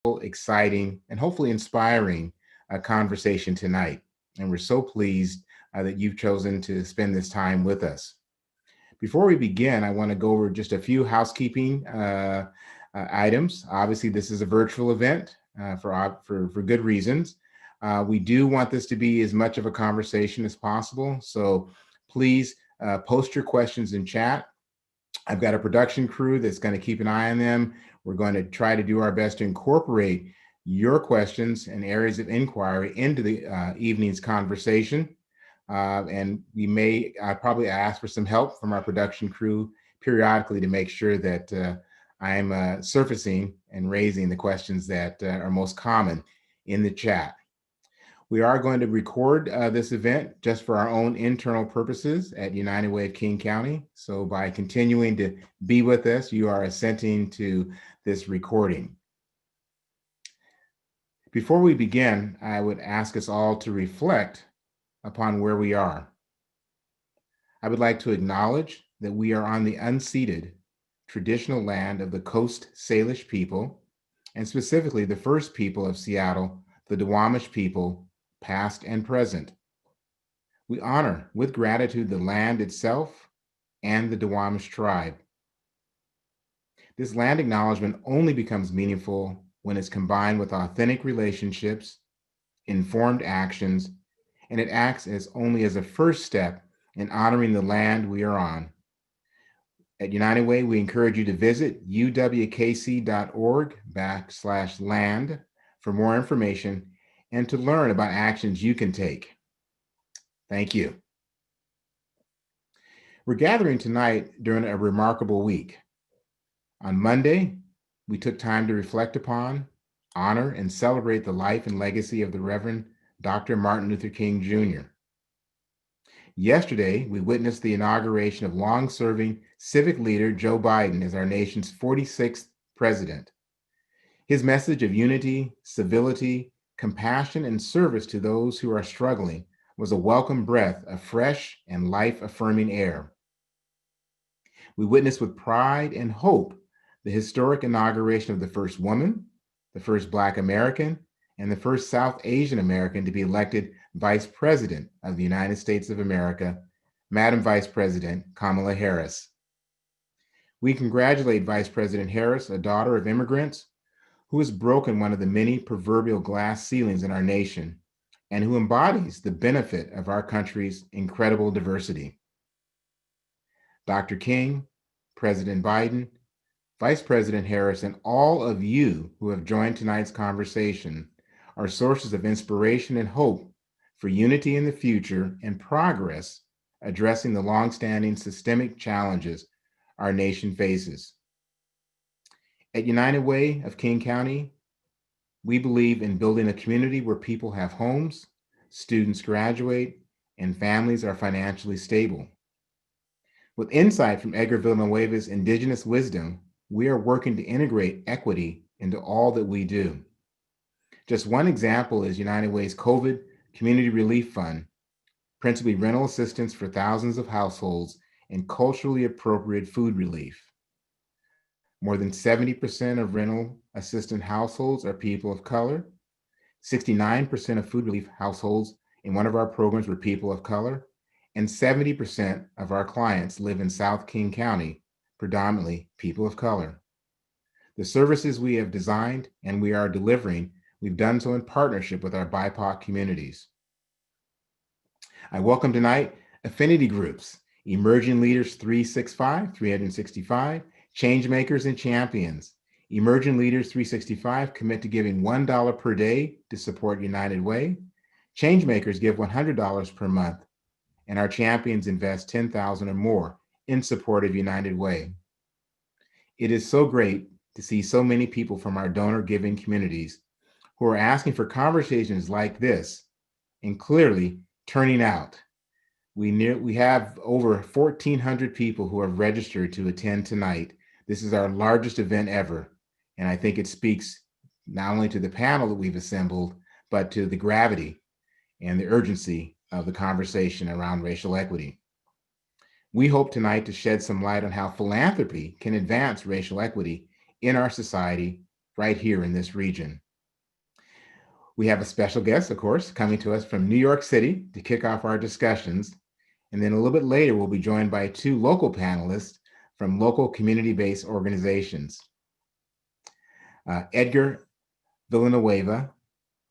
exciting, and hopefully inspiring conversation tonight. And we're so pleased that you've chosen to spend this time with us. Before we begin, I want to go over just a few housekeeping items. Obviously, this is a virtual event for good reasons. We do want this to be as much of a conversation as possible. So please post your questions in chat. I've got a production crew that's going to keep an eye on them. We're going to try to do our best to incorporate your questions and areas of inquiry into the evening's conversation. And we may probably ask for some help from our production crew periodically to make sure that I'm surfacing and raising the questions that are most common in the chat. We are going to record this event just for our own internal purposes at United Way of King County. So by continuing to be with us, you are assenting to this recording. Before we begin, I would ask us all to reflect upon where we are. I would like to acknowledge that we are on the unceded traditional land of the Coast Salish people, and specifically the first people of Seattle, the Duwamish people, past and present. We honor with gratitude the land itself and the Duwamish tribe. This land acknowledgement only becomes meaningful when it's combined with authentic relationships, informed actions, and it acts as only as a first step in honoring the land we are on. At United Way, we encourage you to visit uwkc.org/land for more information and to learn about actions you can take. Thank you. We're gathering tonight during a remarkable week. On Monday, we took time to reflect upon, honor, and celebrate the life and legacy of the Reverend Dr. Martin Luther King Jr. Yesterday, we witnessed the inauguration of long-serving civic leader Joe Biden as our nation's 46th president. His message of unity, civility, compassion, and service to those who are struggling was a welcome breath of fresh and life-affirming air. We witnessed with pride and hope the historic inauguration of the first woman, the first Black American, and the first South Asian American to be elected Vice President of the United States of America, Madam Vice President Kamala Harris. We congratulate Vice President Harris, a daughter of immigrants, who has broken one of the many proverbial glass ceilings in our nation and who embodies the benefit of our country's incredible diversity. Dr. King, President Biden, Vice President Harris, and all of you who have joined tonight's conversation are sources of inspiration and hope for unity in the future and progress addressing the longstanding systemic challenges our nation faces. At United Way of King County, we believe in building a community where people have homes, students graduate, and families are financially stable. With insight from Edgar Villanueva's indigenous wisdom, we are working to integrate equity into all that we do. Just one example is United Way's COVID Community Relief Fund, principally rental assistance for thousands of households and culturally appropriate food relief. More than 70% of rental assistant households are people of color. 69% of food relief households in one of our programs were people of color, and 70% of our clients live in South King County, predominantly people of color. The services we have designed and we are delivering, we've done so in partnership with our BIPOC communities. I welcome tonight affinity groups, Emerging Leaders 365, Changemakers and Champions. Emerging Leaders 365 commit to giving $1 per day to support United Way. Changemakers give $100 per month, and our champions invest $10,000 or more in support of United Way. It is so great to see so many people from our donor-giving communities who are asking for conversations like this and clearly turning out. We have over 1,400 people who have registered to attend tonight. This is our largest event ever, and I think it speaks not only to the panel that we've assembled, but to the gravity and the urgency of the conversation around racial equity. We hope tonight to shed some light on how philanthropy can advance racial equity in our society right here in this region. We have a special guest, of course, coming to us from New York City to kick off our discussions. And then a little bit later, we'll be joined by two local panelists from local community-based organizations. Edgar Villanueva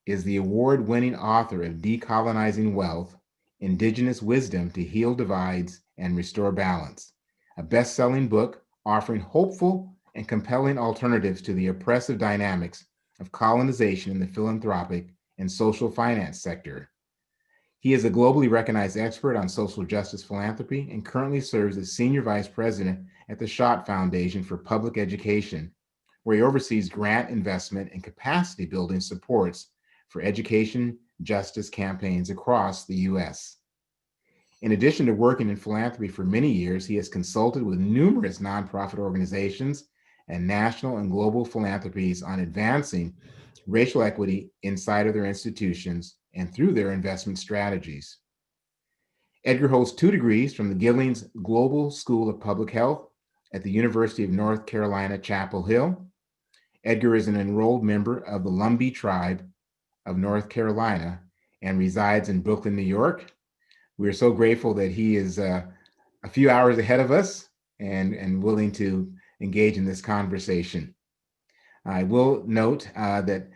is the award-winning author of Decolonizing Wealth, Indigenous Wisdom to Heal Divides and Restore Balance, a best-selling book offering hopeful and compelling alternatives to the oppressive dynamics of colonization in the philanthropic and social finance sector. He is a globally recognized expert on social justice philanthropy and currently serves as Senior Vice President at the Schott Foundation for Public Education, where he oversees grant investment and capacity building supports for education justice campaigns across the U.S. In addition to working in philanthropy for many years, he has consulted with numerous nonprofit organizations and national and global philanthropies on advancing racial equity inside of their institutions and through their investment strategies. Edgar holds 2 degrees from the Gillings Global School of Public Health at the University of North Carolina, Chapel Hill. Edgar is an enrolled member of the Lumbee tribe of North Carolina and resides in Brooklyn, New York. We are so grateful that he is a few hours ahead of us and willing to engage in this conversation. I will note that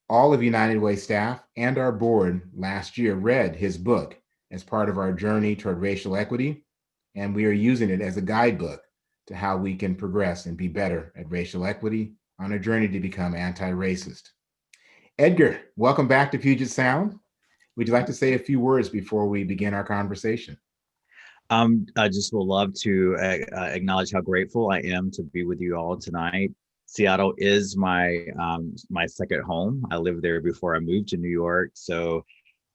all of United Way staff and our board last year read his book as part of our journey toward racial equity, and we are using it as a guidebook to how we can progress and be better at racial equity on a journey to become anti-racist. Edgar, welcome back to Puget Sound. Would you like to say a few words before we begin our conversation? I just would love to acknowledge how grateful I am to be with you all tonight. Seattle is my second home. I lived there before I moved to New York, so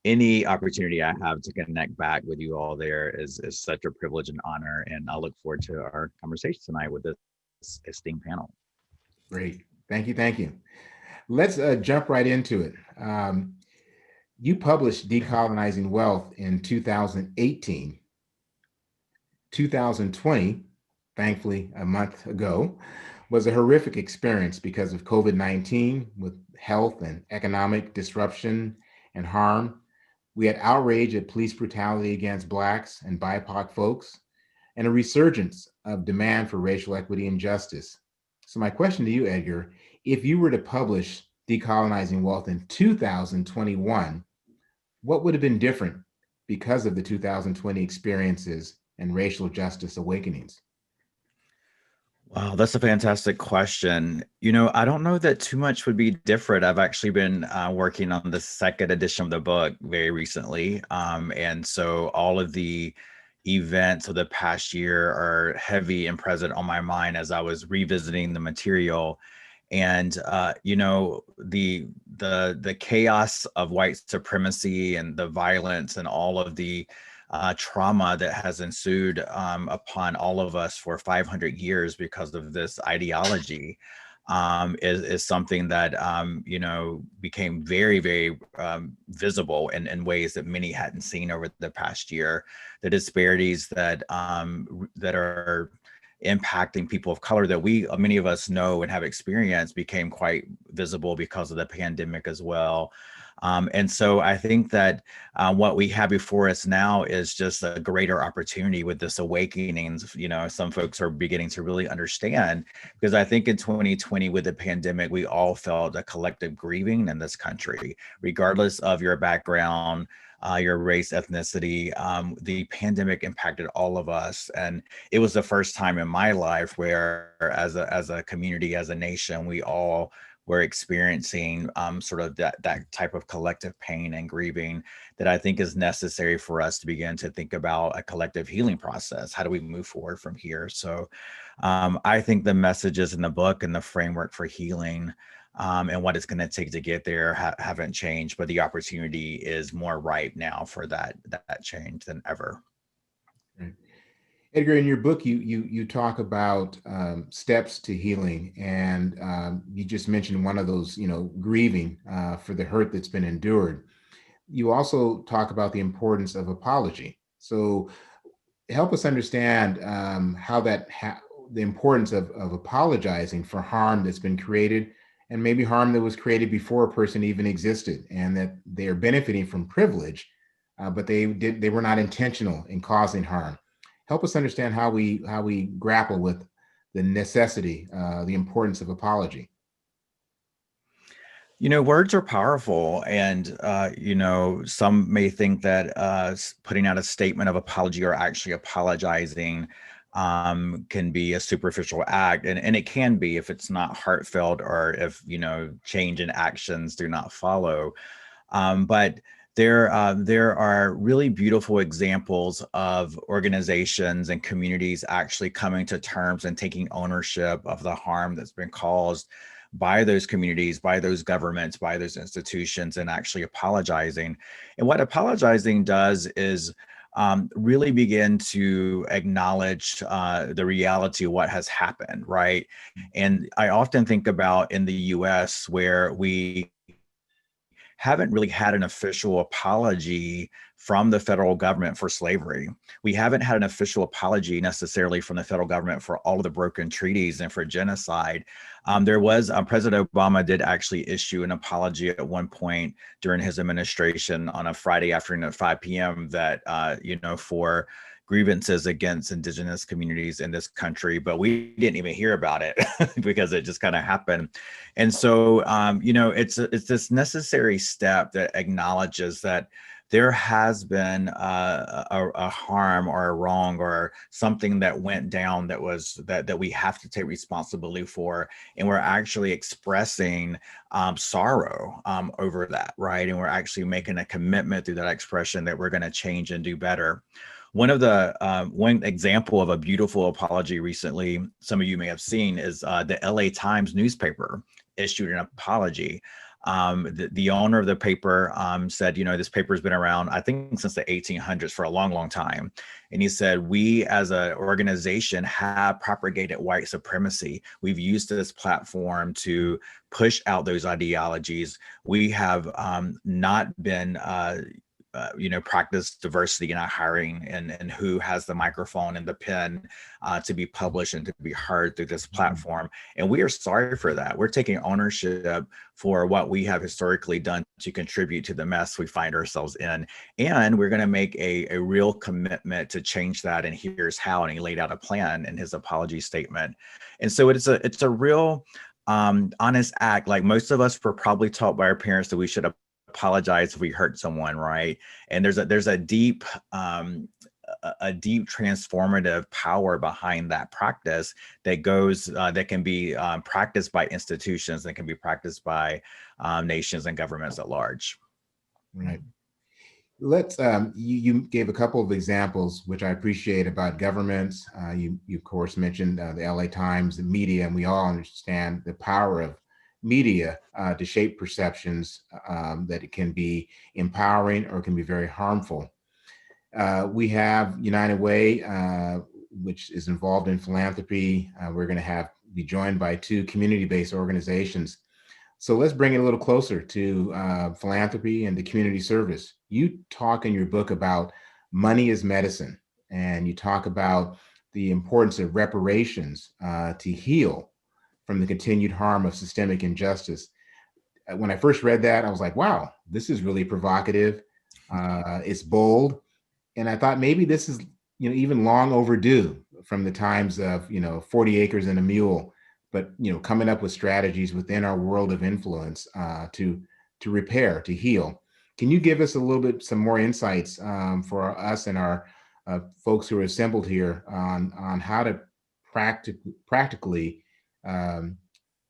any opportunity I have to connect back with you all there is such a privilege and honor. And I look forward to our conversation tonight with this esteemed panel. Great, thank you, thank you. Let's jump right into it. You published Decolonizing Wealth in 2018. 2020, thankfully a month ago, was a horrific experience because of COVID-19 with health and economic disruption and harm. We had outrage at police brutality against Blacks and BIPOC folks, and a resurgence of demand for racial equity and justice. So my question to you, Edgar, if you were to publish Decolonizing Wealth in 2021, what would have been different because of the 2020 experiences and racial justice awakenings? Wow, that's a fantastic question. I don't know that too much would be different. I've actually been working on the second edition of the book very recently. And so all of the events of the past year are heavy and present on my mind as I was revisiting the material. And the chaos of white supremacy and the violence and all of the trauma that has ensued upon all of us for 500 years because of this ideology is something that became very, very visible in ways that many hadn't seen over the past year. The disparities that are impacting people of color that many of us know and have experienced became quite visible because of the pandemic as well. And so I think that what we have before us now is just a greater opportunity with this awakening. Some folks are beginning to really understand, because I think in 2020 with the pandemic, we all felt a collective grieving in this country, regardless of your background, your race, ethnicity. The pandemic impacted all of us. And it was the first time in my life where as a community, as a nation, we all were experiencing sort of that type of collective pain and grieving that I think is necessary for us to begin to think about a collective healing process. How do we move forward from here? So I think the messages in the book and the framework for healing and what it's going to take to get there haven't changed, but the opportunity is more ripe now for that change than ever. Right. Edgar, in your book, you talk about steps to healing, and you just mentioned one of those, grieving for the hurt that's been endured. You also talk about the importance of apology. So help us understand how the importance of apologizing for harm that's been created and maybe harm that was created before a person even existed, and that they are benefiting from privilege, but they were not intentional in causing harm. Help us understand how we grapple with the necessity, the importance of apology. Words are powerful, and some may think that putting out a statement of apology or actually apologizing can be a superficial act, and it can be if it's not heartfelt or if change in actions do not follow. But there are really beautiful examples of organizations and communities actually coming to terms and taking ownership of the harm that's been caused by those communities, by those governments, by those institutions, and actually apologizing. And what apologizing does is really begin to acknowledge the reality of what has happened, right? And I often think about in the US, where we haven't really had an official apology from the federal government for slavery. We haven't had an official apology necessarily from the federal government for all of the broken treaties and for genocide. There was President Obama did actually issue an apology at one point during his administration on a Friday afternoon at 5 p.m. that for grievances against indigenous communities in this country, but we didn't even hear about it because it just kind of happened. And so, it's this necessary step that acknowledges that there has been a harm or a wrong or something that went down that we have to take responsibility for, and we're actually expressing sorrow over that, right? And we're actually making a commitment through that expression that we're going to change and do better. One example of a beautiful apology recently, some of you may have seen, is the LA Times newspaper issued an apology. The owner of the paper said, this paper's been around, I think, since the 1800s, for a long, long time. And he said, we as an organization have propagated white supremacy. We've used this platform to push out those ideologies. We have not been practice diversity in our hiring and who has the microphone and the pen to be published and to be heard through this platform. And we are sorry for that. We're taking ownership for what we have historically done to contribute to the mess we find ourselves in. And we're going to make a real commitment to change that. And here's how. And he laid out a plan in his apology statement. And so it's a real honest act. Like, most of us were probably taught by our parents that we should apologize if we hurt someone, right? And there's a deep transformative power behind that practice that goes that can be practiced by institutions, that can be practiced by nations and governments at large. Right. Let's you gave a couple of examples which I appreciate about governments. You of course mentioned the LA Times, the media, and we all understand the power of media to shape perceptions, that it can be empowering or can be very harmful. We have United Way, which is involved in philanthropy. We're going to be joined by two community-based organizations. So let's bring it a little closer to philanthropy and the community service. You talk in your book about money is medicine, and you talk about the importance of reparations to heal from the continued harm of systemic injustice. When I first read that, I was like, wow, this is really provocative. It's bold. And I thought maybe this is, even long overdue from the times of, 40 acres and a mule, but, coming up with strategies within our world of influence to repair, to heal. Can you give us a little bit, some more insights for us and our folks who are assembled here on how to practically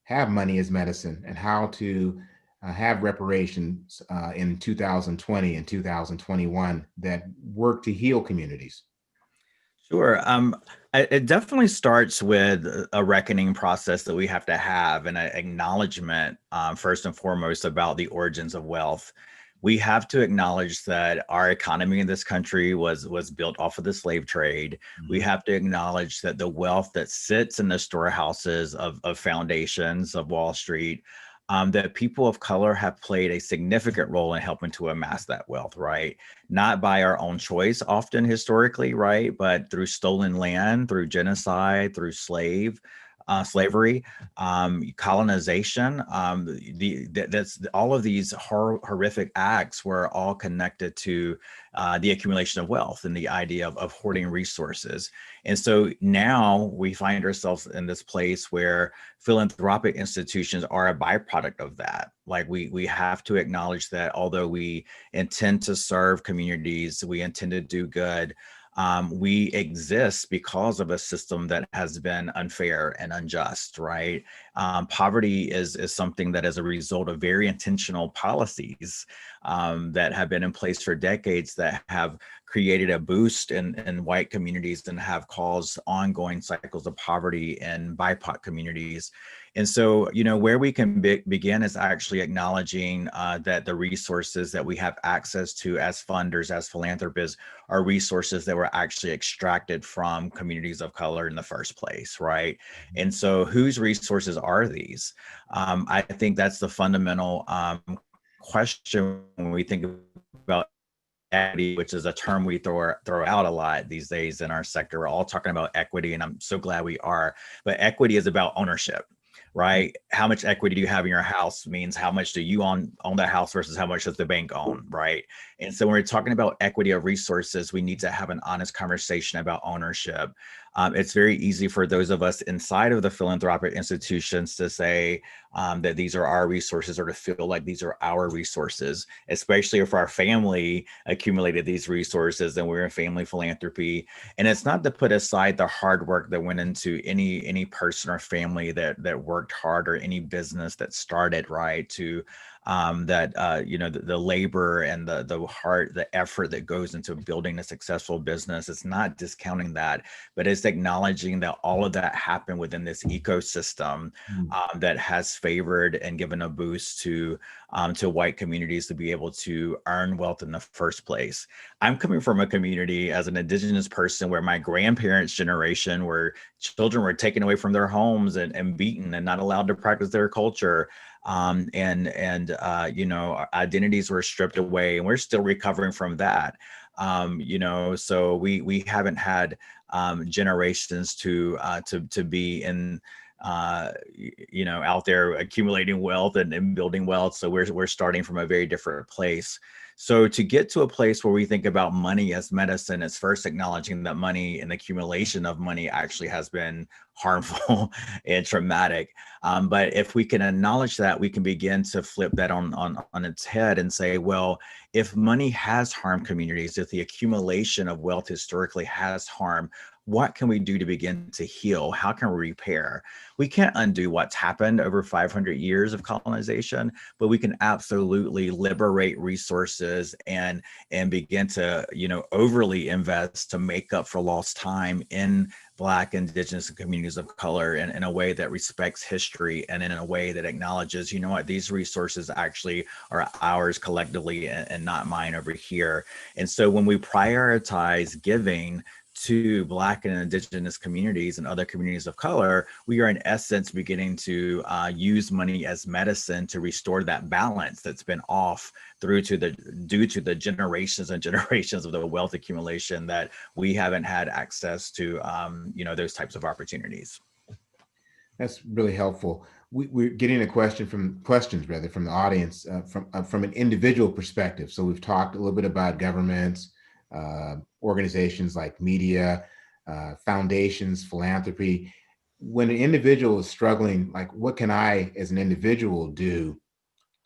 have money as medicine, and how to have reparations in 2020 and 2021 that work to heal communities? Sure. It definitely starts with a reckoning process that we have to have, and an acknowledgement, first and foremost, about the origins of wealth. We have to acknowledge that our economy in this country was built off of the slave trade. We have to acknowledge that the wealth that sits in the storehouses of foundations of Wall Street, that people of color have played a significant role in helping to amass that wealth, right? Not by our own choice, often historically, right? But through stolen land, through genocide, through slave slavery, colonization, that's all of these horrific acts were all connected to the accumulation of wealth and the idea of hoarding resources. And so now we find ourselves in this place where philanthropic institutions are a byproduct of that. Like we have to acknowledge that although we intend to serve communities, we intend to do good, we exist because of a system that has been unfair and unjust, right? Poverty is something that is a result of very intentional policies that have been in place for decades that have created a boost in white communities and have caused ongoing cycles of poverty in BIPOC communities. And so, where we can begin is actually acknowledging that the resources that we have access to as funders, as philanthropists, are resources that were actually extracted from communities of color in the first place, right? And so whose resources are these? I think that's the fundamental question when we think about equity, which is a term we throw out a lot these days in our sector. We're all talking about equity, and I'm so glad we are. But equity is about ownership, right? How much equity do you have in your house means how much do you own that house versus how much does the bank own, right? And so when we're talking about equity of resources, we need to have an honest conversation about ownership. It's very easy for those of us inside of the philanthropic institutions to say that these are our resources, or to feel like these are our resources, especially if our family accumulated these resources and we're in family philanthropy. And it's not to put aside the hard work that went into any person or family that worked hard, or any business that started, right, to the labor and the heart, the effort that goes into building a successful business. It's not discounting that, but it's acknowledging that all of that happened within this ecosystem that has favored and given a boost to white communities to be able to earn wealth in the first place. I'm coming from a community as an Indigenous person where my grandparents' generation, where children were taken away from their homes and beaten and not allowed to practice their culture. Our identities were stripped away, and we're still recovering from that. So we haven't had generations to be in out there accumulating wealth and building wealth. So we're starting from a very different place. So to get to a place where we think about money as medicine, it's first acknowledging that money and the accumulation of money actually has been harmful and traumatic. But if we can acknowledge that, we can begin to flip that on its head and say, well, if money has harmed communities, if the accumulation of wealth historically has harmed, what can we do to begin to heal? How can we repair? We can't undo what's happened over 500 years of colonization, but we can absolutely liberate resources and begin to, overly invest to make up for lost time in Black, Indigenous, and communities of color in a way that respects history, and in a way that acknowledges, these resources actually are ours collectively and not mine over here. And so when we prioritize giving to Black and Indigenous communities and other communities of color, we are in essence beginning to use money as medicine to restore that balance that's been off due to the generations and generations of the wealth accumulation that we haven't had access to, those types of opportunities. That's really helpful. We're getting questions from the audience from an individual perspective. So we've talked a little bit about governments, organizations like media, foundations, philanthropy. When an individual is struggling, like, what can I as an individual do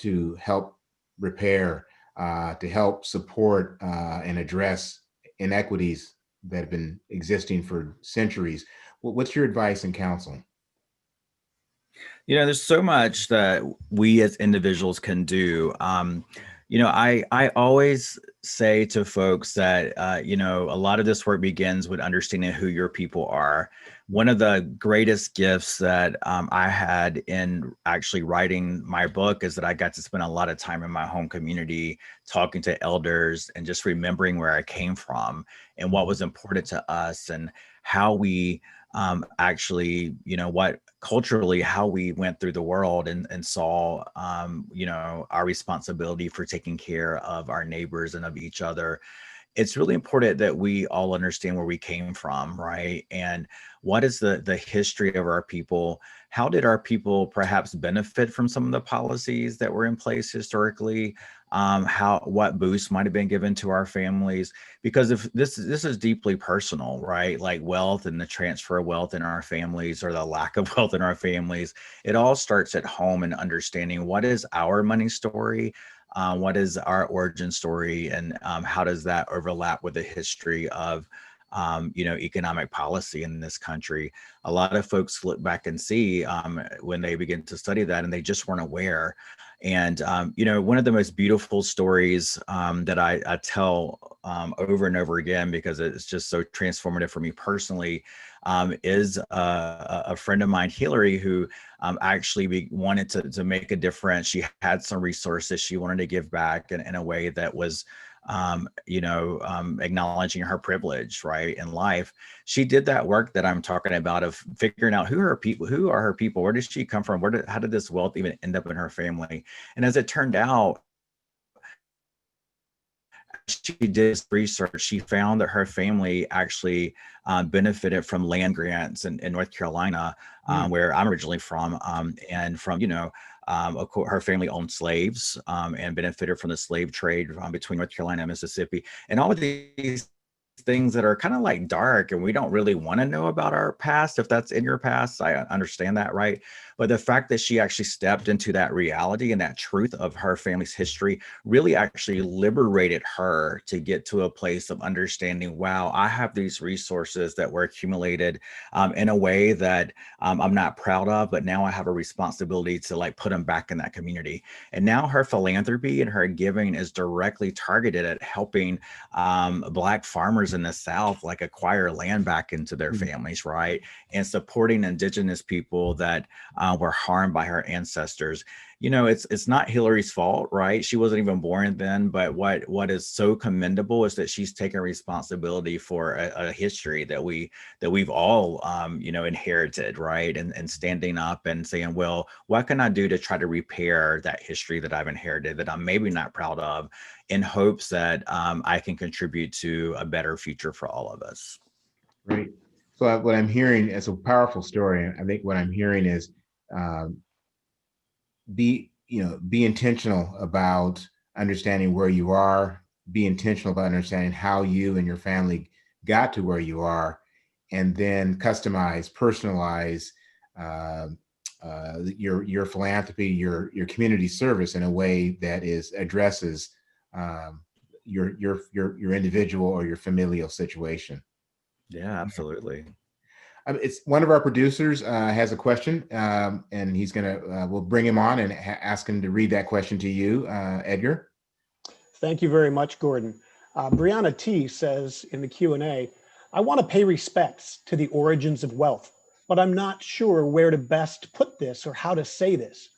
to help repair, to help support and address inequities that have been existing for centuries? What's your advice and counsel? There's so much that we as individuals can do. I always say to folks that, a lot of this work begins with understanding who your people are. One of the greatest gifts that I had in actually writing my book is that I got to spend a lot of time in my home community, talking to elders and just remembering where I came from and what was important to us, and how we actually, what culturally, how we went through the world and saw, our responsibility for taking care of our neighbors and of each other. it's really important that we all understand where we came from, right? And what is the history of our people? How did our people perhaps benefit from some of the policies that were in place historically? How what boosts might have been given to our families? Because if this is deeply personal, right? Like wealth and the transfer of wealth in our families or the lack of wealth in our families, it all starts at home and understanding what is our money story, what is our origin story, and how does that overlap with the history of economic policy in this country. A lot of folks look back and see when they begin to study that, and they just weren't aware. And one of the most beautiful stories that I tell over and over again, because it's just so transformative for me personally, is a friend of mine, Hillary, who actually wanted to make a difference. She had some resources she wanted to give back in a way that was acknowledging her privilege, right, in life. She did that work that I'm talking about of figuring out who are her people, where does she come from, how did this wealth even end up in her family? And as it turned out, she did research, she found that her family actually benefited from land grants in North Carolina, where I'm originally from, and from, of course, her family owned slaves and benefited from the slave trade between North Carolina and Mississippi. And all of these things that are kind of like dark, and we don't really want to know about our past. If that's in your past, I understand that, right? But the fact that she actually stepped into that reality and that truth of her family's history really actually liberated her to get to a place of understanding, wow, I have these resources that were accumulated in a way that I'm not proud of, but now I have a responsibility to like put them back in that community. And now her philanthropy and her giving is directly targeted at helping Black farmers in the South like acquire land back into their families, right? And supporting indigenous people that were harmed by her ancestors. It's not Hillary's fault, right? She wasn't even born then. But what is so commendable is that she's taken responsibility for a history that we've all inherited, right? And standing up and saying, well, what can I do to try to repair that history that I've inherited that I'm maybe not proud of, in hopes that I can contribute to a better future for all of us. Great. So what I'm hearing is a powerful story. I think what I'm hearing is um, be intentional about understanding where you are. Be intentional about understanding how you and your family got to where you are, and then customize, personalize your philanthropy, your community service in a way that addresses um, your individual or your familial situation. Yeah, absolutely. It's one of our producers has a question, and he's gonna we'll bring him on and ask him to read that question to you, Edgar. Thank you very much, Gordon. Brianna T says in the Q&A, I want to pay respects to the origins of wealth, but I'm not sure where to best put this or how to say this.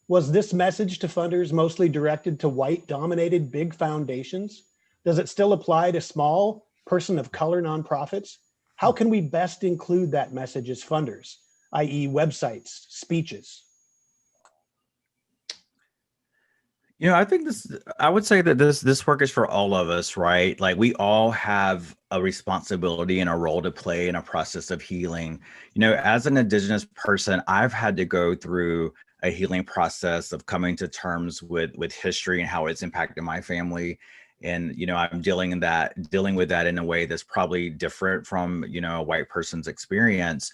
Was this message to funders mostly directed to white-dominated big foundations? Does it still apply to small, person of color nonprofits? How can we best include that message as funders, i.e. websites, speeches? I think I would say that this work is for all of us, right? Like we all have a responsibility and a role to play in a process of healing. As an Indigenous person, I've had to go through a healing process of coming to terms with history and how it's impacted my family. And, I'm dealing with that in a way that's probably different from, a white person's experience.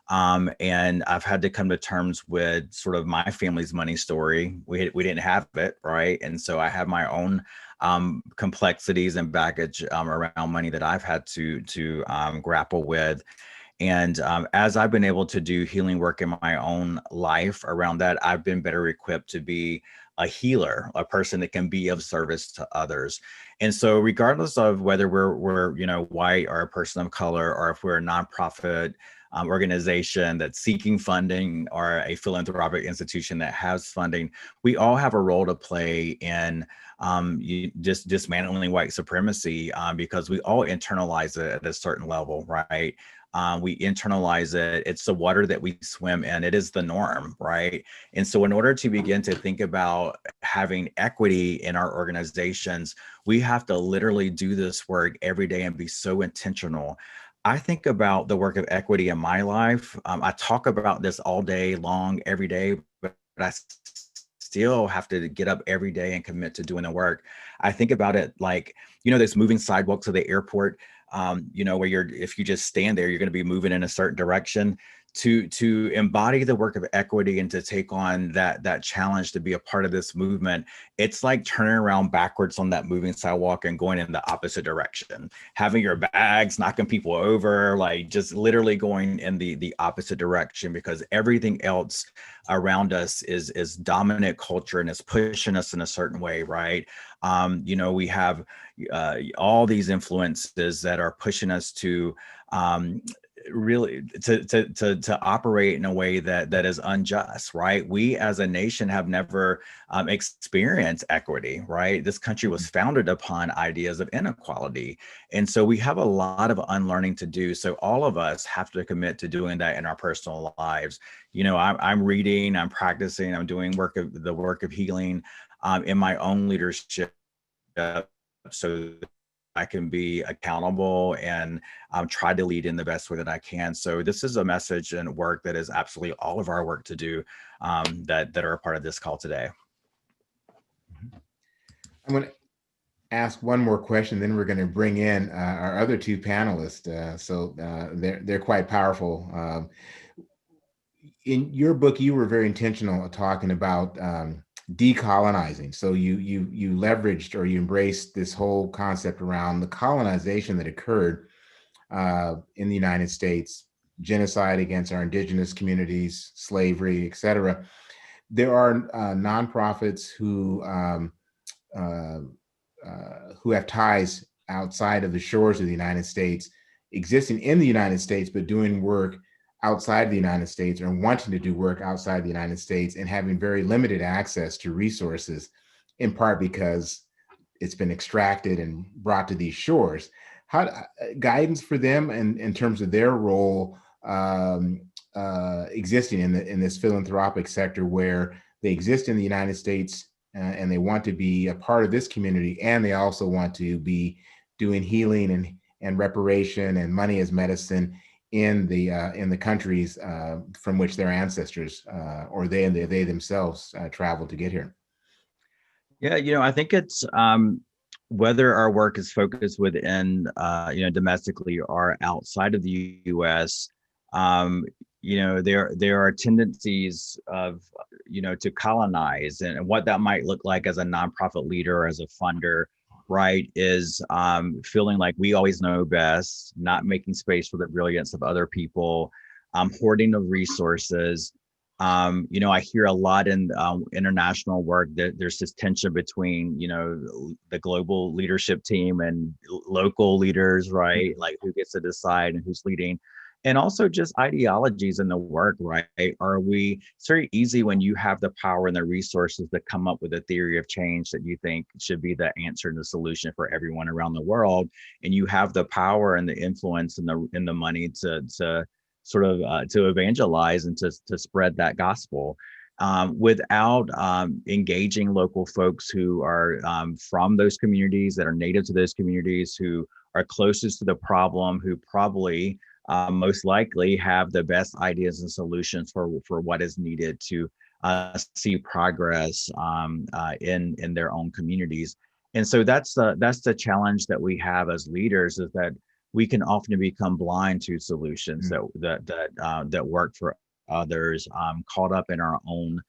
And I've had to come to terms with sort of my family's money story. We didn't have it, right? And so I have my own complexities and baggage around money that I've had to grapple with. And as I've been able to do healing work in my own life around that, I've been better equipped to be a healer, a person that can be of service to others. And so regardless of whether we're white or a person of color, or if we're a nonprofit organization that's seeking funding or a philanthropic institution that has funding, we all have a role to play in just dismantling white supremacy, because we all internalize it at a certain level, right? We internalize it. It's the water that we swim in. It is the norm, right? And so in order to begin to think about having equity in our organizations, we have to literally do this work every day and be so intentional. I think about the work of equity in my life. I talk about this all day long, every day, but I still have to get up every day and commit to doing the work. I think about it like, those moving sidewalks of the airport, where if you just stand there, you're going to be moving in a certain direction. To embody the work of equity and to take on that challenge to be a part of this movement, it's like turning around backwards on that moving sidewalk and going in the opposite direction, having your bags, knocking people over, like just literally going in the opposite direction, because everything else around us is dominant culture and is pushing us in a certain way, right? We have all these influences that are pushing us to really to operate in a way that is unjust, right? We as a nation have never experienced equity, right? This country was founded upon ideas of inequality. And so we have a lot of unlearning to do. So all of us have to commit to doing that in our personal lives. I'm reading, I'm practicing, I'm doing the work of healing in my own leadership, so I can be accountable and try to lead in the best way that I can. So this is a message and work that is absolutely all of our work to do, that are a part of this call today. I'm going to ask one more question, then we're going to bring in our other two panelists. They're quite powerful. In your book, you were very intentional talking about decolonizing. So you leveraged, or you embraced this whole concept around the colonization that occurred in the United States, genocide against our indigenous communities, slavery, et cetera. There are nonprofits who have ties outside of the shores of the United States, existing in the United States, but doing work outside the United States, or wanting to do work outside the United States, and having very limited access to resources, in part because it's been extracted and brought to these shores. How guidance for them in terms of their role existing in this philanthropic sector, where they exist in the United States and they want to be a part of this community, and they also want to be doing healing and reparation and money as medicine in the countries from which their ancestors or they themselves traveled to get here. Yeah, I think it's whether our work is focused within, domestically or outside of the U.S. There are tendencies of, to colonize, and what that might look like as a nonprofit leader or as a funder, right, is feeling like we always know best, not making space for the brilliance of other people, hoarding the resources. I hear a lot in international work that there's this tension between, the global leadership team and local leaders, right? Like who gets to decide and who's leading. And also just ideologies in the work, right? It's very easy when you have the power and the resources to come up with a theory of change that you think should be the answer and the solution for everyone around the world. And you have the power and the influence and the money to sort of to evangelize and to spread that gospel, without engaging local folks who are from those communities, that are native to those communities, who are closest to the problem, who probably most likely have the best ideas and solutions for what is needed to see progress in their own communities. And so that's the challenge that we have as leaders, is that we can often become blind to solutions that work for others, caught up in our own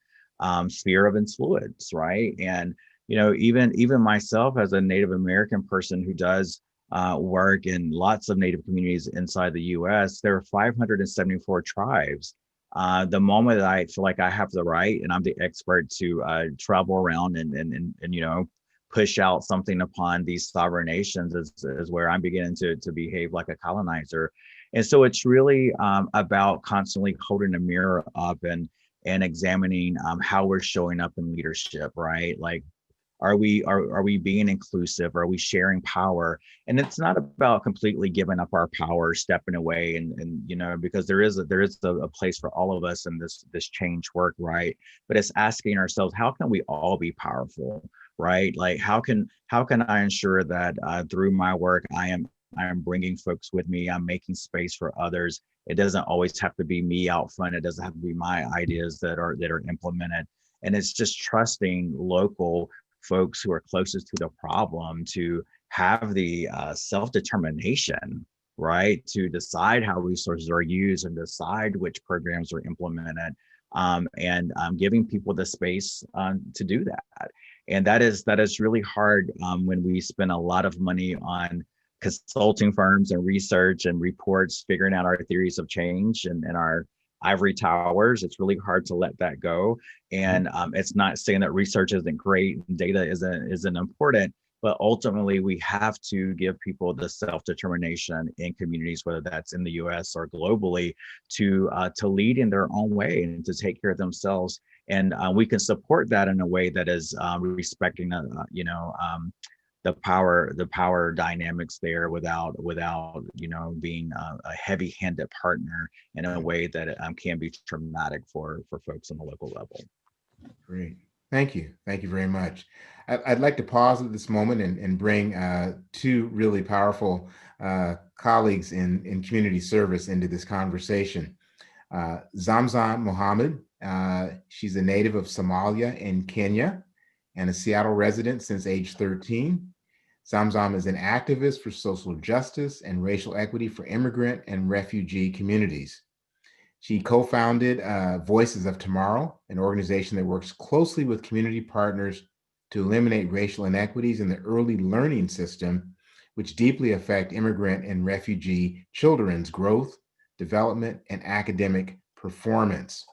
sphere of influence, right? And even myself, as a Native American person who does work in lots of Native communities inside the U.S., there are 574 tribes. The moment that I feel like I have the right and I'm the expert to travel around and push out something upon these sovereign nations, is where I'm beginning to behave like a colonizer. And so it's really about constantly holding a mirror up and examining how we're showing up in leadership, right? Like, Are we being inclusive? Are we sharing power? And it's not about completely giving up our power, stepping away, and you know, because there is a place for all of us in this change work, right? But it's asking ourselves, how can we all be powerful, right? Like how can I ensure that through my work I am bringing folks with me, I'm making space for others. It doesn't always have to be me out front. It doesn't have to be my ideas that are implemented. And it's just trusting local folks who are closest to the problem to have the self-determination, right, to decide how resources are used and decide which programs are implemented, and giving people the space to do that. And that is really hard when we spend a lot of money on consulting firms and research and reports, figuring out our theories of change and our ivory towers. It's really hard to let that go. And it's not saying that research isn't great and data isn't important, but ultimately we have to give people the self-determination in communities, whether that's in the US or globally, to lead in their own way and to take care of themselves. And we can support that in a way that is respecting the power dynamics there without you know, being a heavy-handed partner in a way that can be traumatic for folks on the local level. Great. Thank you very much. I'd like to pause at this moment and bring two really powerful colleagues in community service into this conversation. Zamzam Mohammed, she's a native of Somalia in Kenya and a Seattle resident since age 13. Zamzam is an activist for social justice and racial equity for immigrant and refugee communities. She co-founded Voices of Tomorrow, an organization that works closely with community partners to eliminate racial inequities in the early learning system, which deeply affect immigrant and refugee children's growth, development, and academic performance.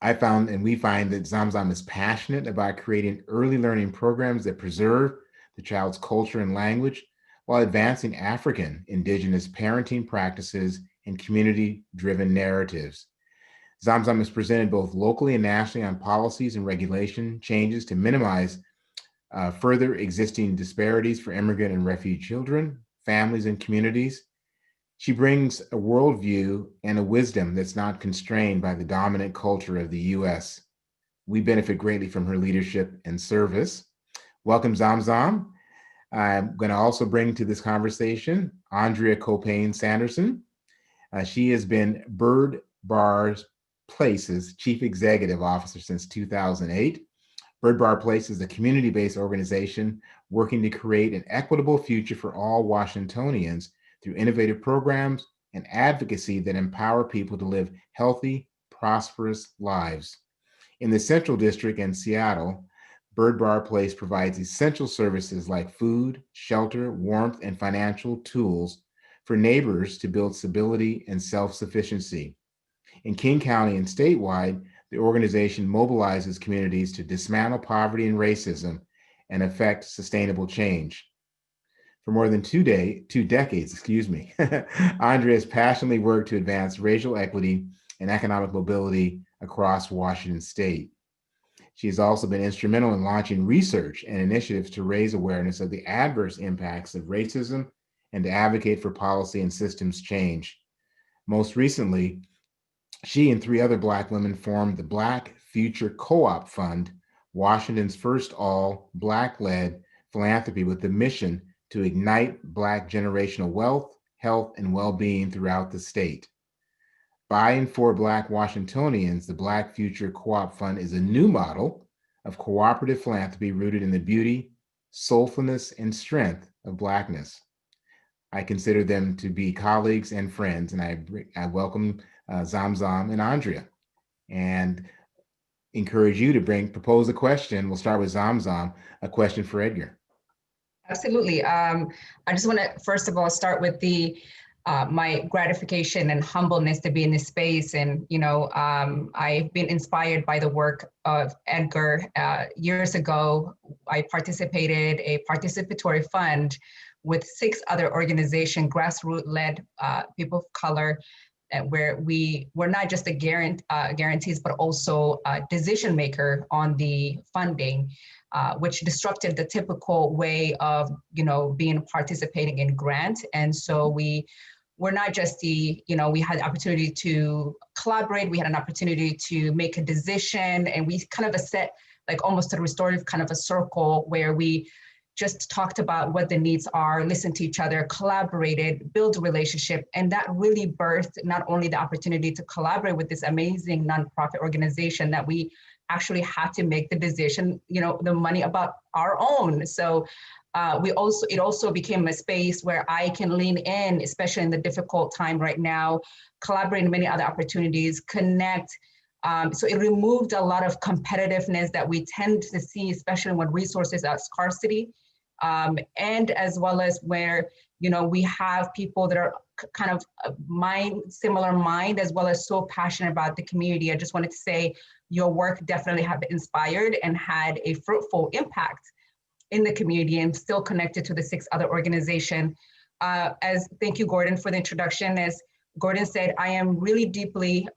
We find that Zamzam is passionate about creating early learning programs that preserve the child's culture and language while advancing African indigenous parenting practices and community-driven narratives. Zamzam is presented both locally and nationally on policies and regulation changes to minimize further existing disparities for immigrant and refugee children, families, and communities. She brings a worldview and a wisdom that's not constrained by the dominant culture of the US. We benefit greatly from her leadership and service. Welcome, Zamzam. I'm going to also bring to this conversation Andrea Copain Sanderson. She has been Bird Bar Place's Chief Executive Officer since 2008. Bird Bar Place is a community-based organization working to create an equitable future for all Washingtonians through innovative programs and advocacy that empower people to live healthy, prosperous lives. In the Central District and Seattle, Bird Bar Place provides essential services like food, shelter, warmth, and financial tools for neighbors to build stability and self-sufficiency. In King County and statewide, the organization mobilizes communities to dismantle poverty and racism and effect sustainable change. For more than two decades, Andrea has passionately worked to advance racial equity and economic mobility across Washington state. She has also been instrumental in launching research and initiatives to raise awareness of the adverse impacts of racism and to advocate for policy and systems change. Most recently, she and 3 other Black women formed the Black Future Co-op Fund, Washington's first all-Black-led philanthropy with the mission to ignite Black generational wealth, health, and well-being throughout the state. By and for Black Washingtonians, the Black Future Co-op Fund is a new model of cooperative philanthropy rooted in the beauty, soulfulness, and strength of Blackness. I consider them to be colleagues and friends, and I welcome Zamzam and Andrea, and encourage you to propose a question. We'll start with Zamzam, a question for Edgar. Absolutely. I just want to, first of all, start with my gratification and humbleness to be in this space. And, I've been inspired by the work of Edgar. Years ago, I participated a participatory fund with 6 other organizations, grassroots-led people of color, and where we were not just a guarantees, but also a decision maker on the funding, which disrupted the typical way of, being participating in grant. And so we're not just we had the opportunity to collaborate, we had an opportunity to make a decision, and we kind of set like almost a restorative kind of a circle where we just talked about what the needs are, listened to each other, collaborated, built a relationship. And that really birthed not only the opportunity to collaborate with this amazing nonprofit organization that we actually had to make the decision, the money about our own. So it also became a space where I can lean in, especially in the difficult time right now, collaborate in many other opportunities, connect. So it removed a lot of competitiveness that we tend to see, especially when resources are scarcity, and as well as where, we have people that are kind of similar mind, as well as so passionate about the community. I just wanted to say your work definitely have inspired and had a fruitful impact in the community, and still connected to the 6 other organizations. Thank you, Gordon, for the introduction. As Gordon said, I am really deeply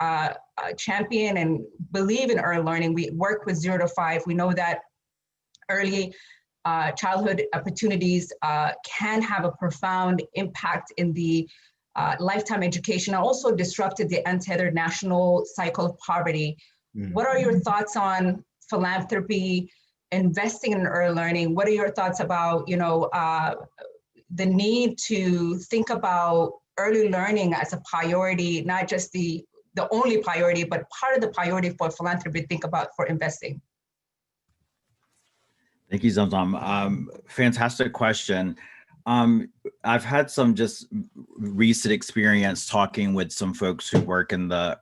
champion and believe in early learning. We work with 0 to 5. We know that early childhood opportunities can have a profound impact in the lifetime education, and also disrupted the untethered national cycle of poverty. Mm-hmm. What are your thoughts on philanthropy, investing in early learning? What are your thoughts about, the need to think about early learning as a priority, not just the only priority, but part of the priority for philanthropy, think about for investing? Thank you, Zamzam. Fantastic question. I've had some just recent experience talking with some folks who work in the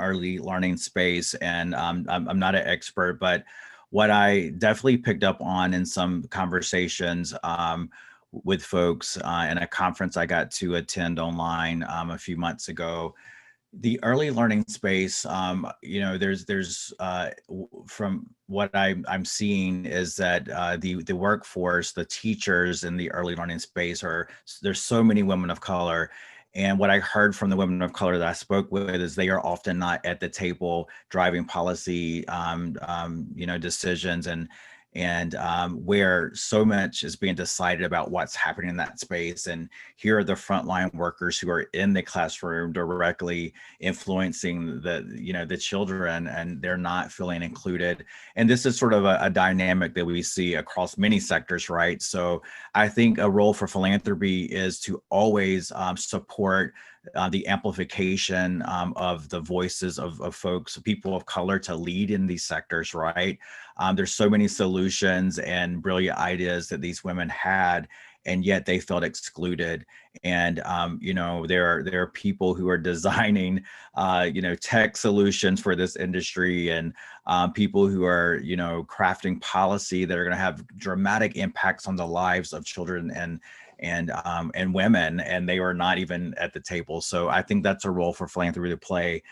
early learning space, and I'm not an expert, but what I definitely picked up on in some conversations with folks in a conference I got to attend online a few months ago, the early learning space, there's from what I'm seeing is that the workforce, the teachers in the early learning space there's so many women of color. And what I heard from the women of color that I spoke with is they are often not at the table driving policy, decisions, and where so much is being decided about what's happening in that space. And here are the frontline workers who are in the classroom directly influencing the children, and they're not feeling included. And this is sort of a dynamic that we see across many sectors, right? So I think a role for philanthropy is to always support the amplification of the voices of folks, people of color, to lead in these sectors, right? There's so many solutions and brilliant ideas that these women had, and yet they felt excluded. And there are people who are designing tech solutions for this industry, and people who are crafting policy that are going to have dramatic impacts on the lives of children and women, and they are not even at the table. So I think that's a role for philanthropy to play.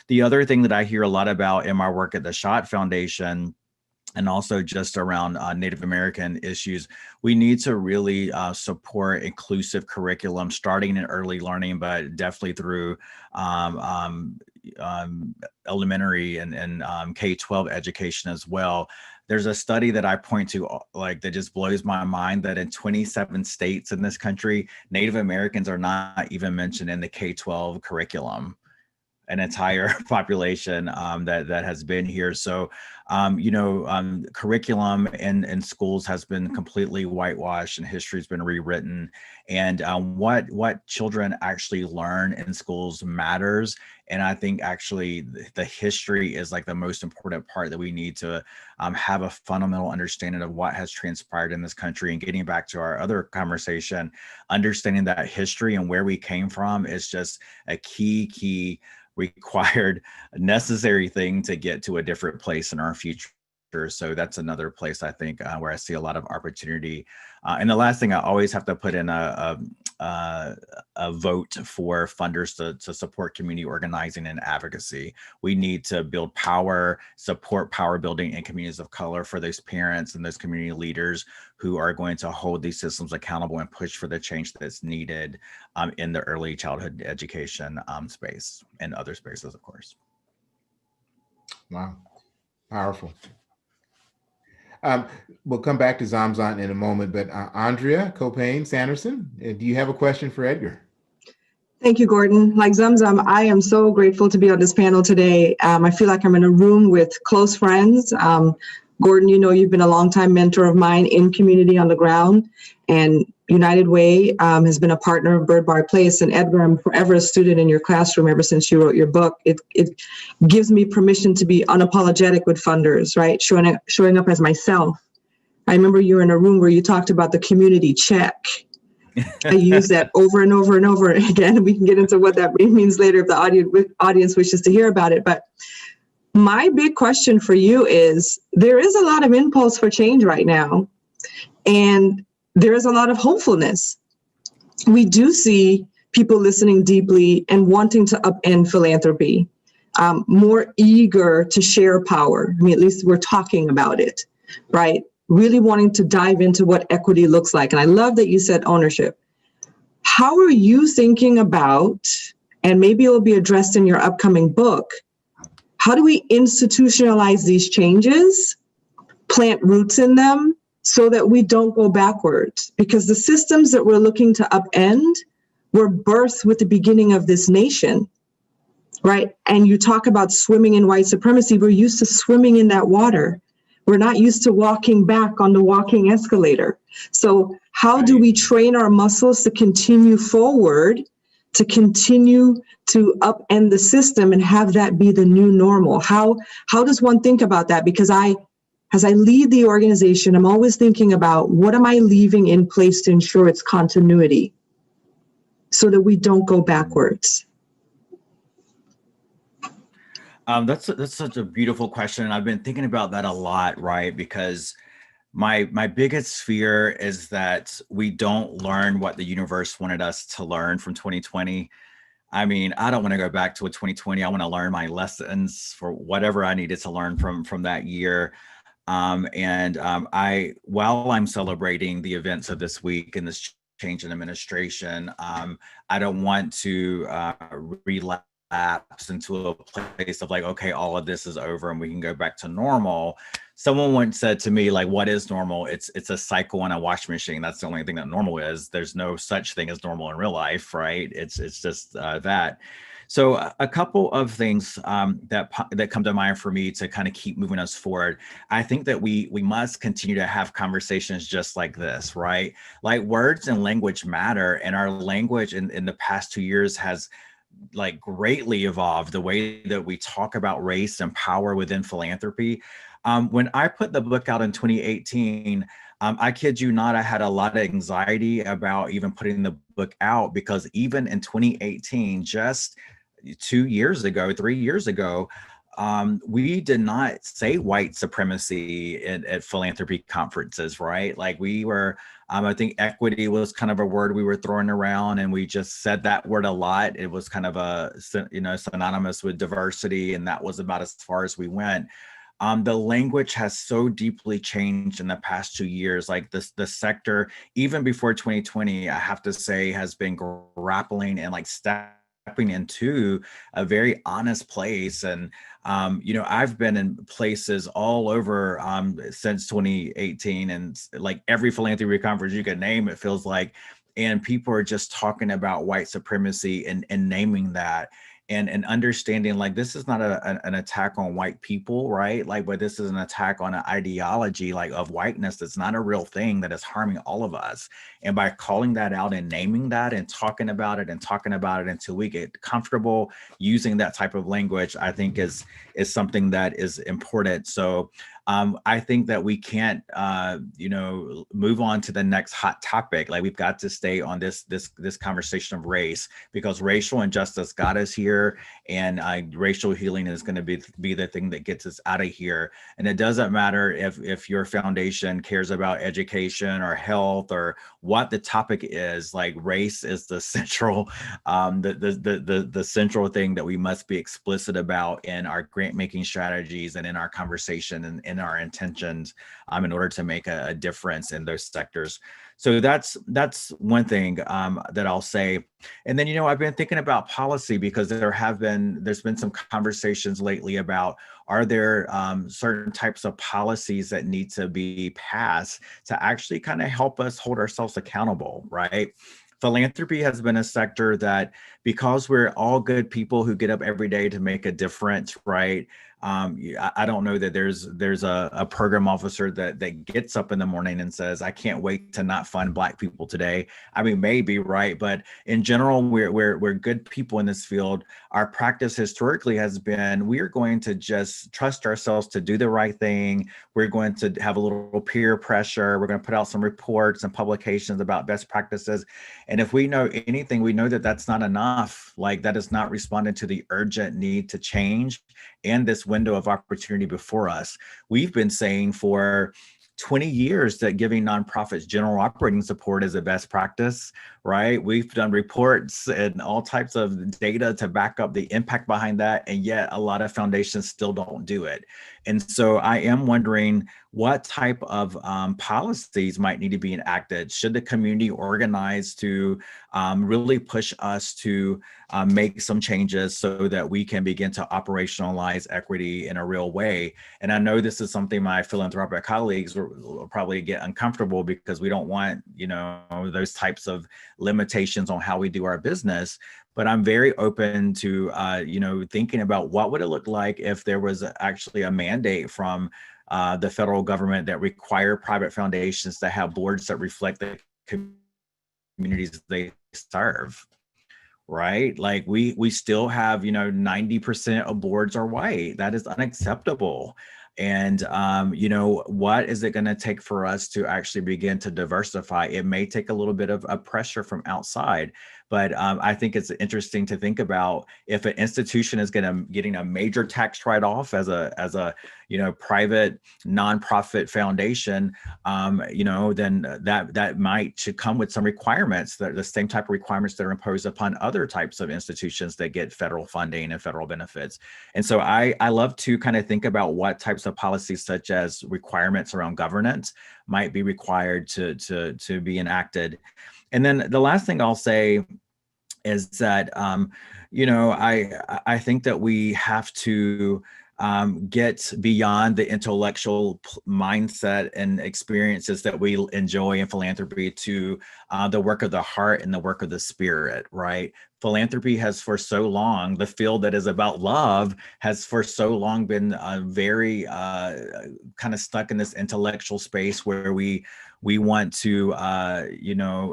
The other thing that I hear a lot about in my work at the Schott Foundation, and also just around Native American issues, we need to really support inclusive curriculum, starting in early learning, but definitely through elementary and K-12 education as well. There's a study that I point to that just blows my mind, that in 27 states in this country, Native Americans are not even mentioned in the K-12 curriculum, an entire population that has been here. So, curriculum in schools has been completely whitewashed, and history has been rewritten. And what children actually learn in schools matters. And I think actually the history is like the most important part, that we need to have a fundamental understanding of what has transpired in this country. And getting back to our other conversation, understanding that history and where we came from is just a key required necessary thing to get to a different place in our future. So that's another place I think where I see a lot of opportunity. And the last thing, I always have to put in a a vote for funders to support community organizing and advocacy. We need to build power, support power building in communities of color for those parents and those community leaders who are going to hold these systems accountable and push for the change that's needed in the early childhood education space and other spaces, of course. Wow, powerful. We'll come back to Zamzam in a moment, but Andrea Copain Sanderson, do you have a question for Edgar? Thank you, Gordon. Like Zamzam, I am so grateful to be on this panel today. I feel like I'm in a room with close friends. Gordon, you know, you've been a longtime mentor of mine in community on the ground, and United Way has been a partner of Bird Bar Place. And Edgar, I'm forever a student in your classroom ever since you wrote your book. It gives me permission to be unapologetic with funders, right? Showing up as myself. I remember you were in a room where you talked about the community check. I use that over and over and over again. We can get into what that means later if the audience wishes to hear about it. But my big question for you is, there is a lot of impulse for change right now, and there is a lot of hopefulness. We do see people listening deeply and wanting to upend philanthropy, more eager to share power. I mean, at least we're talking about it, right? Really wanting to dive into what equity looks like. And I love that you said ownership. How are you thinking about, and maybe it will be addressed in your upcoming book, how do we institutionalize these changes, plant roots in them, so that we don't go backwards? Because the systems that we're looking to upend were birthed with the beginning of this nation, right? And you talk about swimming in white supremacy. We're used to swimming in that water. We're not used to walking back on the walking escalator. So how do we train our muscles to continue forward, to continue to upend the system and have that be the new normal? How does one think about that? Because as I lead the organization, I'm always thinking about, what am I leaving in place to ensure its continuity so that we don't go backwards? That's such a beautiful question. And I've been thinking about that a lot, right? Because my biggest fear is that we don't learn what the universe wanted us to learn from 2020. I mean, I don't want to go back to a 2020. I want to learn my lessons for whatever I needed to learn from that year. While I'm celebrating the events of this week and this change in administration, I don't want to relapse into a place of like, okay, all of this is over and we can go back to normal. Someone once said to me, like, what is normal? It's a cycle on a washing machine. That's the only thing that normal is. There's no such thing as normal in real life, right? It's just that. So a couple of things that come to mind for me to kind of keep moving us forward. I think that we must continue to have conversations just like this, right? Like, words and language matter, and our language in the past 2 years has like greatly evolved the way that we talk about race and power within philanthropy. When I put the book out in 2018, I kid you not, I had a lot of anxiety about even putting the book out, because even in 2018, just 3 years ago, we did not say white supremacy at philanthropy conferences, right? Like, we were, I think equity was kind of a word we were throwing around, and we just said that word a lot. It was kind of synonymous with diversity, and that was about as far as we went. The language has so deeply changed in the past 2 years. Like, the sector, even before 2020, I have to say, has been grappling and like stepping into a very honest place. And I've been in places all over since 2018, and like every philanthropy conference you can name, it feels like, and people are just talking about white supremacy and naming that. And understanding, like, this is not an attack on white people, right? Like, but this is an attack on an ideology, like, of whiteness that's not a real thing, that is harming all of us. And by calling that out and naming that and talking about it until we get comfortable using that type of language, I think is something that is important. So I think that we can't, move on to the next hot topic. Like, we've got to stay on this conversation of race, because racial injustice got us here, and racial healing is going to be the thing that gets us out of here. And it doesn't matter if your foundation cares about education or health or what the topic is. Like, race is the central, the central thing that we must be explicit about in our grant making strategies and in our conversation and in our intentions, in order to make a difference in those sectors. So that's one thing that I'll say. And then, I've been thinking about policy, because there's been some conversations lately about, are there certain types of policies that need to be passed to actually kind of help us hold ourselves accountable, right? Philanthropy has been a sector that, because we're all good people who get up every day to make a difference, right? I don't know that there's a program officer that gets up in the morning and says, I can't wait to not fund Black people today. I mean, maybe, right? But in general, we're good people in this field. Our practice historically has been, we are going to just trust ourselves to do the right thing. We're going to have a little peer pressure. We're going to put out some reports and publications about best practices. And if we know anything, we know that that's not enough. Like, that is not responding to the urgent need to change and this window of opportunity before us. We've been saying for 20 years that giving nonprofits general operating support is a best practice, right? We've done reports and all types of data to back up the impact behind that, and yet a lot of foundations still don't do it. And so I am wondering what type of policies might need to be enacted. Should the community organize to really push us to make some changes so that we can begin to operationalize equity in a real way? And I know this is something my philanthropic colleagues will probably get uncomfortable, because we don't want, those types of limitations on how we do our business. But I'm very open to, thinking about what would it look like if there was actually a mandate from the federal government that require private foundations to have boards that reflect the communities they serve, right? Like, we still have, 90% of boards are white. That is unacceptable. And, what is it going to take for us to actually begin to diversify? It may take a little bit of a pressure from outside, but I think it's interesting to think about, if an institution is getting a major tax write-off as a private nonprofit foundation, then that should come with some requirements, that the same type of requirements that are imposed upon other types of institutions that get federal funding and federal benefits. And so I love to kind of think about what types of policies, such as requirements around governance, might be required to be enacted. And then the last thing I'll say is that, I think that we have to get beyond the intellectual mindset and experiences that we enjoy in philanthropy to the work of the heart and the work of the spirit, right? Philanthropy has for so long, the field that is about love has for so long been very kind of stuck in this intellectual space where we want to,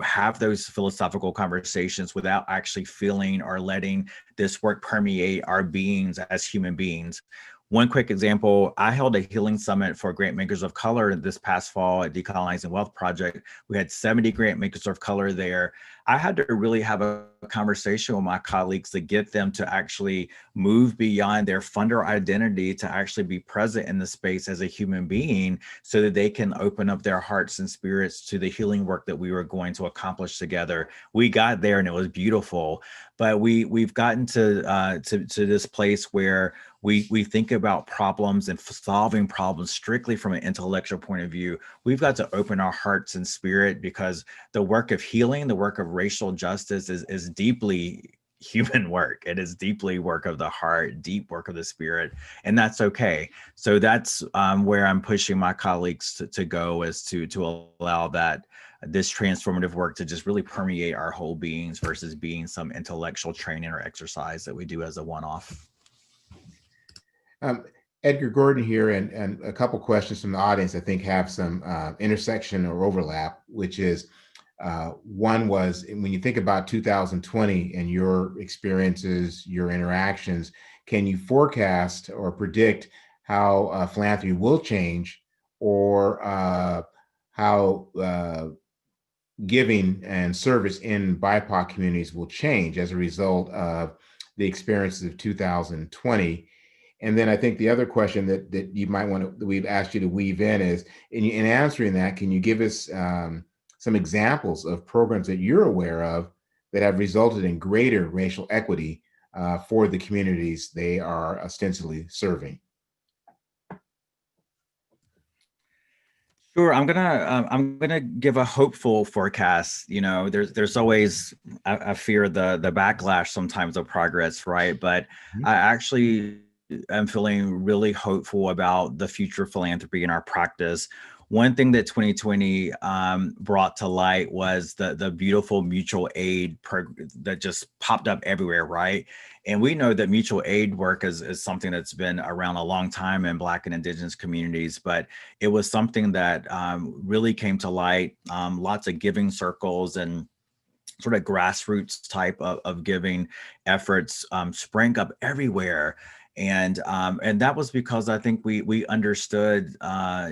have those philosophical conversations without actually feeling or letting this work permeate our beings as human beings. One quick example, I held a healing summit for grant makers of color this past fall at Decolonizing Wealth Project. We had 70 grant makers of color there. I had to really have a conversation with my colleagues to get them to actually move beyond their funder identity to actually be present in the space as a human being, so that they can open up their hearts and spirits to the healing work that we were going to accomplish together. We got there and it was beautiful, but we've gotten to this place where we think about problems and solving problems strictly from an intellectual point of view. We've got to open our hearts and spirit, because the work of healing, the work of racial justice is deeply human work. It is deeply work of the heart, deep work of the spirit, and that's okay. So that's where I'm pushing my colleagues to go, is to allow this transformative work to just really permeate our whole beings, versus being some intellectual training or exercise that we do as a one-off. Edgar Gordon here, and a couple questions from the audience I think have some intersection or overlap, which is, one was, when you think about 2020 and your experiences, your interactions, can you forecast or predict how philanthropy will change, or how giving and service in BIPOC communities will change as a result of the experiences of 2020. And then I think the other question that you might want to, that we've asked you to weave in is, in answering that, can you give us some examples of programs that you're aware of that have resulted in greater racial equity for the communities they are ostensibly serving? Sure, I'm gonna give a hopeful forecast. You know, there's always I fear the backlash sometimes of progress, right? But Mhm. I actually am feeling really hopeful about the future of philanthropy in our practice. One thing that 2020 brought to light was the beautiful mutual aid that just popped up everywhere, right? And we know that mutual aid work is something that's been around a long time in Black and Indigenous communities, but it was something that really came to light. Lots of giving circles and sort of grassroots type of giving efforts sprang up everywhere. And that was because I think we understood,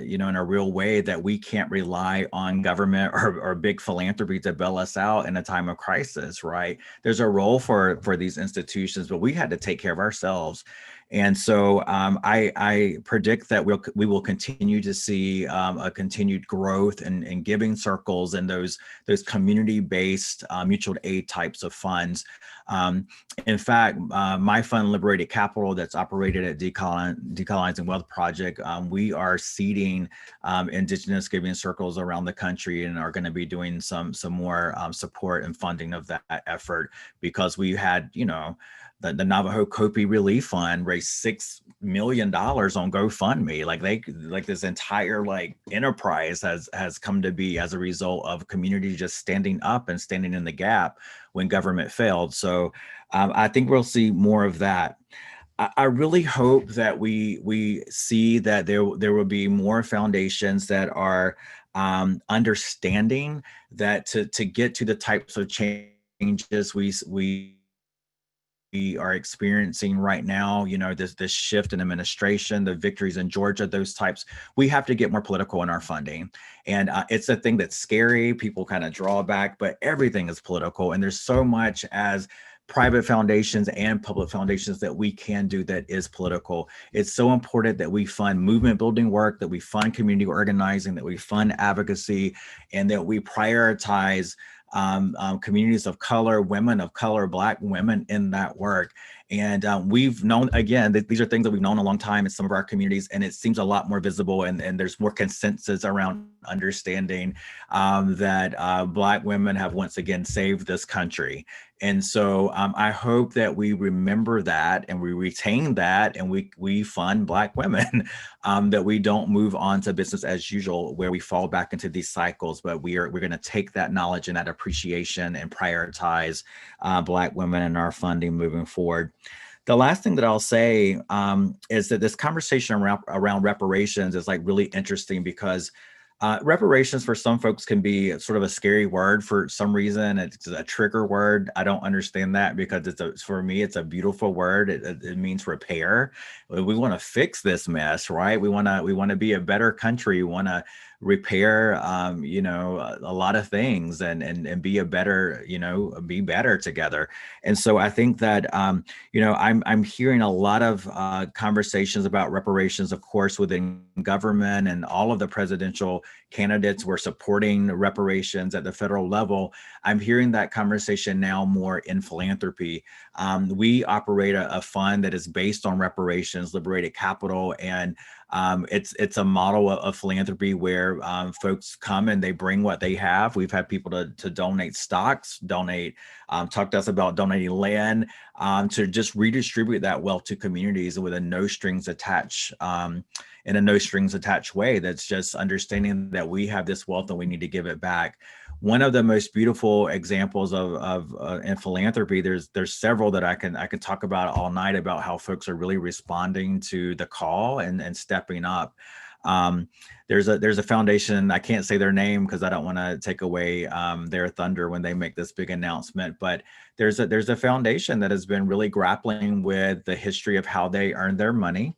you know, in a real way that we can't rely on government or big philanthropy to bail us out in a time of crisis, right? There's a role for these institutions, but we had to take care of ourselves. And so I predict that we will continue to see a continued growth in giving circles and those community-based mutual aid types of funds. In fact, my fund, Liberated Capital, that's operated at Decolonizing Wealth Project, we are seeding Indigenous giving circles around the country and are going to be doing some more support and funding of that effort, because we had, you know, the Navajo Kopi Relief Fund raised $6 million on GoFundMe. Like this entire like enterprise has come to be as a result of community just standing up and standing in the gap when government failed. So I think we'll see more of that. I really hope that we see that there will be more foundations that are understanding that to get to the types of changes we are experiencing right now, you know, this shift in administration, the victories in Georgia, those types, we have to get more political in our funding. And it's a thing that's scary. People kind of draw back, but everything is political. And there's so much as private foundations and public foundations that we can do that is political. It's so important that we fund movement building work, that we fund community organizing, that we fund advocacy, and that we prioritize communities of color, women of color, Black women in that work. And we've known, again, that these are things that we've known a long time in some of our communities, and it seems a lot more visible, and there's more consensus around understanding that Black women have once again saved this country. And so I hope that we remember that and we retain that, and we fund Black women, that we don't move on to business as usual where we fall back into these cycles, but we're going to take that knowledge and that appreciation and prioritize Black women in our funding moving forward. The last thing that I'll say is that this conversation around reparations is like really interesting, because reparations for some folks can be sort of a scary word for some reason. It's a trigger word. I don't understand that, because for me, it's a beautiful word. It means repair. We want to fix this mess, right? We want to be a better country. We want to repair, you know, a lot of things and be a better, you know, be better together. And so I think that, you know, I'm hearing a lot of conversations about reparations, of course, within government, and all of the presidential candidates were supporting reparations at the federal level. I'm hearing that conversation now more in philanthropy. We operate a fund that is based on reparations, Liberated Capital, and it's a model of philanthropy where folks come and they bring what they have. We've had people to donate stocks, talk to us about donating land, to just redistribute that wealth to communities with a no strings attached, in a no strings attached way. That's just understanding that we have this wealth and we need to give it back. One of the most beautiful examples of in philanthropy, there's several that I can talk about all night, about how folks are really responding to the call and stepping up. There's a foundation, I can't say their name because I don't want to take away their thunder when they make this big announcement, but there's a foundation that has been really grappling with the history of how they earn their money.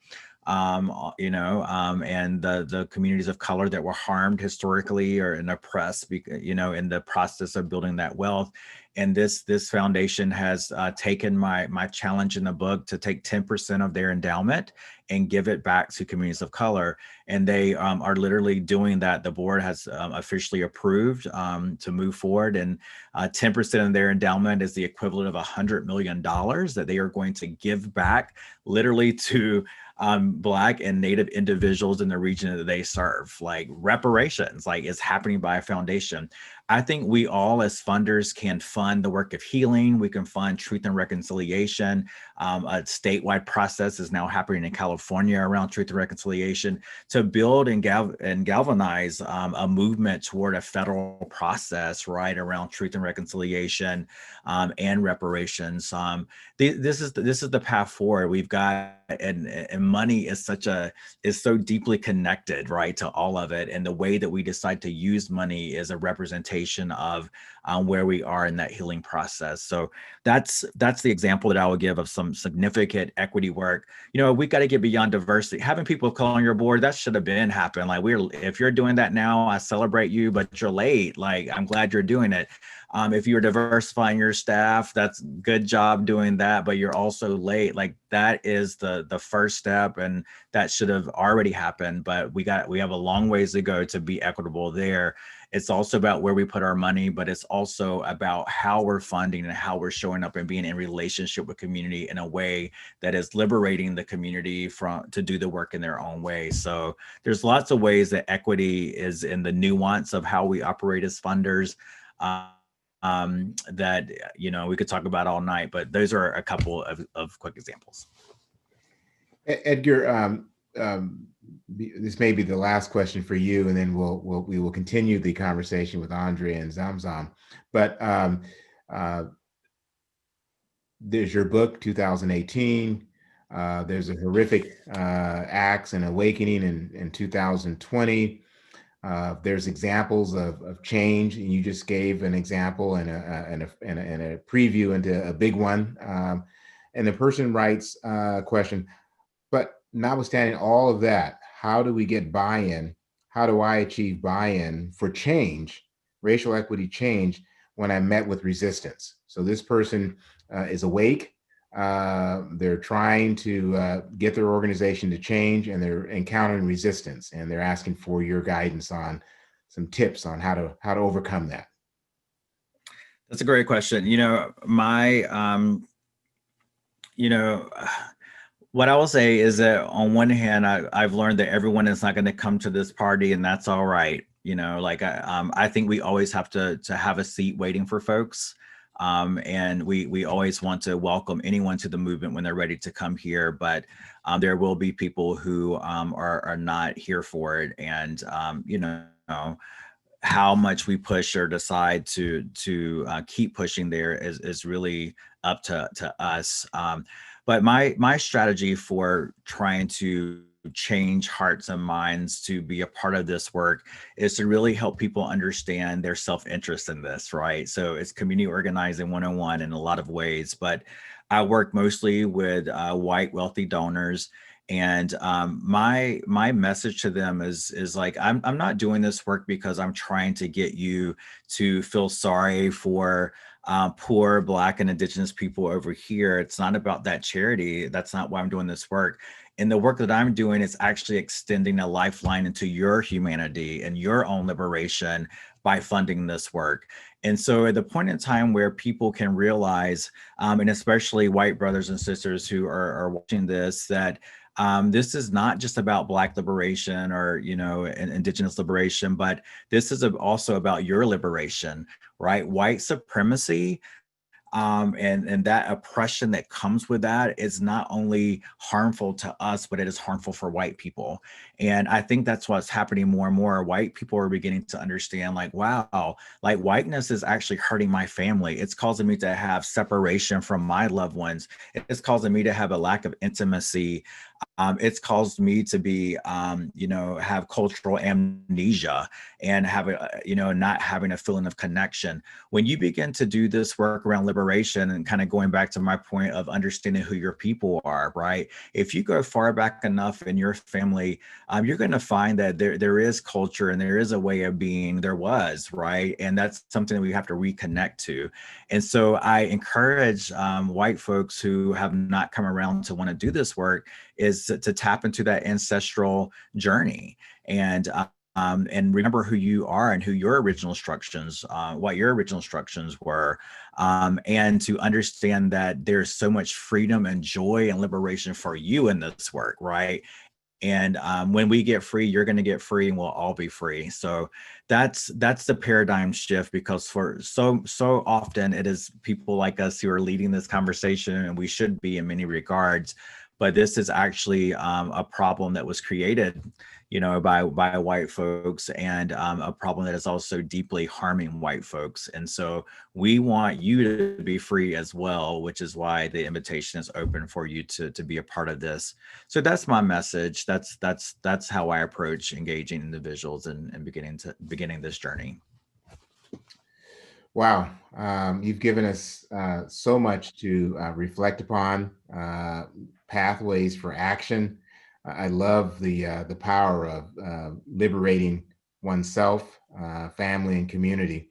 and the communities of color that were harmed historically or and oppressed, in the process of building that wealth. And this foundation has taken my challenge in the book to take 10% of their endowment and give it back to communities of color. And they are literally doing that. The board has officially approved to move forward. And 10% of their endowment is the equivalent of $100 million that they are going to give back literally to Black and Native individuals in the region that they serve. Like reparations, like is happening by a foundation. I think we all as funders can fund the work of healing. We can fund truth and reconciliation. A statewide process is now happening in California around truth and reconciliation to build and galvanize a movement toward a federal process, right, around truth and reconciliation and reparations. This is the path forward. We've got and money is so deeply connected, right, to all of it. And the way that we decide to use money is a representation of where we are in that healing process. So that's the example that I would give of some significant equity work. We got to get beyond diversity. Having people of color on your board, that should have been happened. Like if you're doing that now, I celebrate you, but you're late. Like I'm glad you're doing it. If you're diversifying your staff, that's good job doing that, but you're also late. Like that is the first step, and that should have already happened. But we have a long ways to go to be equitable there. It's also about where we put our money, but it's also about how we're funding and how we're showing up and being in relationship with community in a way that is liberating the community to do the work in their own way. So there's lots of ways that equity is in the nuance of how we operate as funders. That we could talk about all night, but those are a couple of quick examples. Edgar, this may be the last question for you, and then we will continue the conversation with Andrea and Zamzam. But there's your book, 2018. There's a horrific acts and awakening in 2020. There's examples of change, and you just gave an example and a preview into a big one. And the person writes a question, but notwithstanding all of that, how do we get buy-in? How do I achieve buy-in for change, racial equity change, when I'm met with resistance? So this person is awake. They're trying to get their organization to change, and they're encountering resistance, and they're asking for your guidance on some tips on how to overcome that. That's a great question. What I will say is that on one hand, I've learned that everyone is not going to come to this party, and that's all right. I think we always have to have a seat waiting for folks. And we always want to welcome anyone to the movement when they're ready to come here, but there will be people who are not here for it. And how much we push or decide to keep pushing there is really up to us. But my strategy for trying to change hearts and minds to be a part of this work is to really help people understand their self-interest in this, right? So it's community organizing 101 in a lot of ways, but I work mostly with white wealthy donors. And my message to them is like, I'm not doing this work because I'm trying to get you to feel sorry for poor Black and Indigenous people over here. It's not about that charity. That's not why I'm doing this work. And the work that I'm doing is actually extending a lifeline into your humanity and your own liberation by funding this work. And so at the point in time where people can realize, and especially white brothers and sisters who are watching this, that this is not just about Black liberation or, Indigenous liberation, but this is also about your liberation, right? White supremacy and that oppression that comes with that is not only harmful to us, but it is harmful for white people. And I think that's what's happening more and more. White people are beginning to understand, like, wow, like whiteness is actually hurting my family. It's causing me to have separation from my loved ones. It's causing me to have a lack of intimacy. it's caused me to be, have cultural amnesia and have not having a feeling of connection. When you begin to do this work around liberation and kind of going back to my point of understanding who your people are, right? If you go far back enough in your family, you're going to find that there is culture and there is a way of being, there was, right? And that's something that we have to reconnect to. And so I encourage white folks who have not come around to want to do this work is to tap into that ancestral journey and remember who you are and who your original instructions, what your original instructions were, and to understand that there's so much freedom and joy and liberation for you in this work, right? And when we get free, you're going to get free, and we'll all be free. So that's the paradigm shift, because for so often it is people like us who are leading this conversation, and we should be in many regards. But this is actually a problem that was created, by white folks, and a problem that is also deeply harming white folks. And so we want you to be free as well, which is why the invitation is open for you to be a part of this. So that's my message. That's how I approach engaging individuals and beginning this journey. Wow, you've given us so much to reflect upon, pathways for action. I love the power of liberating oneself, family, and community.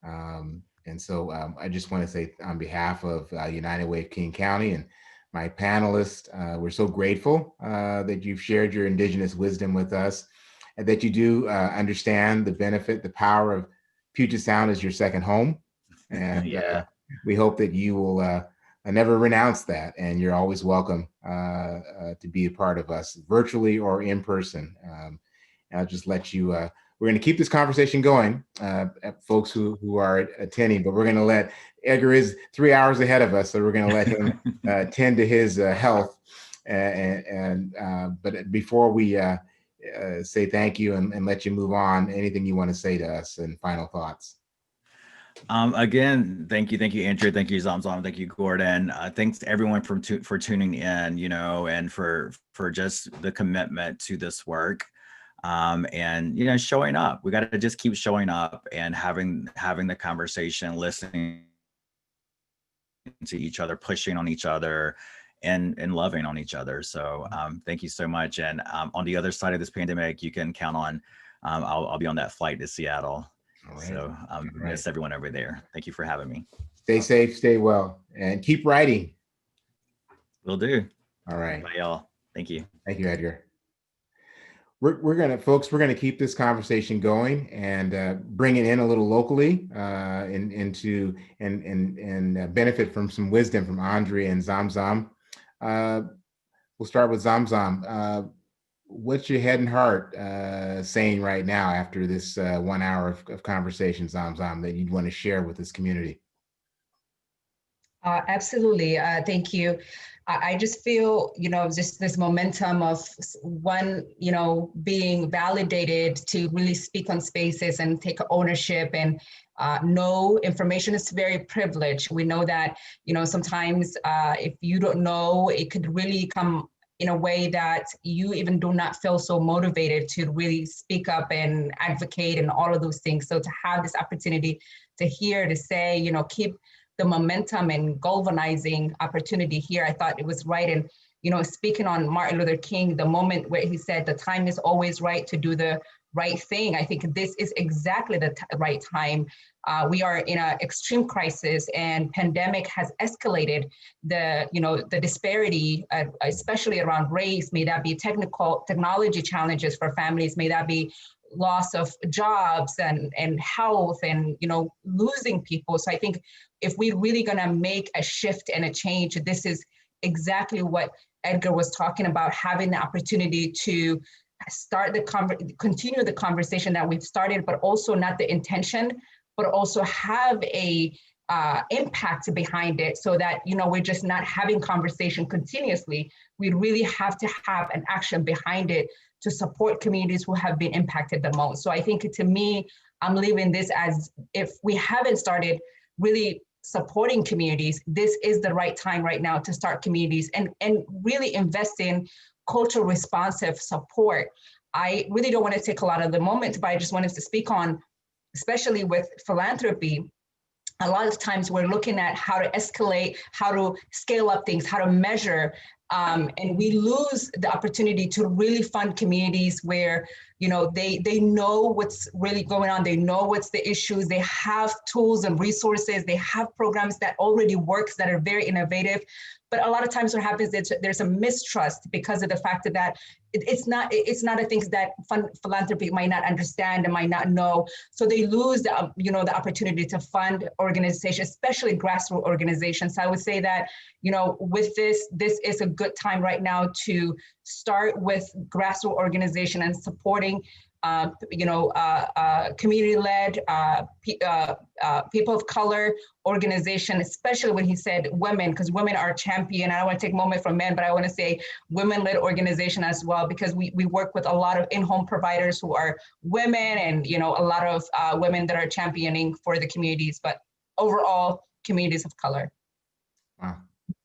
And so I just want to say, on behalf of United Way of King County and my panelists, we're so grateful that you've shared your Indigenous wisdom with us, and that you do understand the benefit, the power of Puget Sound as your second home. And we hope that you will never renounce that, and you're always welcome to be a part of us, virtually or in person. And I'll just let you, we're going to keep this conversation going, folks who are attending, but we're going to let, Edgar is 3 hours ahead of us, so we're going to let him tend to his health. But before we say thank you and let you move on, anything you want to say to us and final thoughts? Again, thank you, Andrew, thank you, Zamzam, thank you, Gordon. Thanks to everyone for tuning in, and for just the commitment to this work, and showing up. We got to just keep showing up and having the conversation, listening to each other, pushing on each other, and loving on each other. So thank you so much. And on the other side of this pandemic, you can count on I'll be on that flight to Seattle. Right. So miss everyone over there. Thank you for having me. Stay safe, stay well, and keep writing. Will do. All right. Bye, y'all. Thank you. Thank you, Edgar. We're gonna keep this conversation going and bring it in a little locally into benefit from some wisdom from Andre and Zamzam. We'll start with Zamzam. What's your head and heart saying right now after this 1 hour of conversation, Zamzam, that you'd want to share with this community? Absolutely. Thank you. I just feel, just this momentum of one, being validated to really speak on spaces and take ownership and know information is very privileged. We know that, sometimes if you don't know, it could really come in a way that you even do not feel so motivated to really speak up and advocate and all of those things. So to have this opportunity to hear, to say, keep the momentum and galvanizing opportunity here, I thought it was right. And, speaking on Martin Luther King, the moment where he said the time is always right to do the right thing, I think this is exactly the right time. We are in an extreme crisis, and pandemic has escalated the disparity, especially around race. May that be technology challenges for families, may that be loss of jobs and health and losing people. So I think if we're really going to make a shift and a change, this is exactly what Edgar was talking about, having the opportunity to start continue the conversation that we've started, but also not the intention, but also have a impact behind it, so that we're just not having conversation continuously. We really have to have an action behind it to support communities who have been impacted the most. So I think, to me, I'm leaving this as, if we haven't started really supporting communities, this is the right time right now to start communities and really invest in cultural responsive support. I really don't want to take a lot of the moment, but I just wanted to speak on, especially with philanthropy, a lot of times we're looking at how to escalate, how to scale up things, how to measure, and we lose the opportunity to really fund communities where, you know, they know what's really going on, they know what's the issues, they have tools and resources, they have programs that already works, that are very innovative. But a lot of times what happens is there's a mistrust because of the fact that it's not a thing that philanthropy might not understand and might not know. So they lose the, you know, the opportunity to fund organizations, especially grassroots organizations. So I would say that, you know, with this is a good time right now to start with grassroots organization and supporting community-led, people of color organization, especially when he said women, because women are champion. I don't want to take a moment from men, but I want to say women-led organization as well, because we work with a lot of in-home providers who are women, and, you know, a lot of women that are championing for the communities, but overall communities of color. Wow.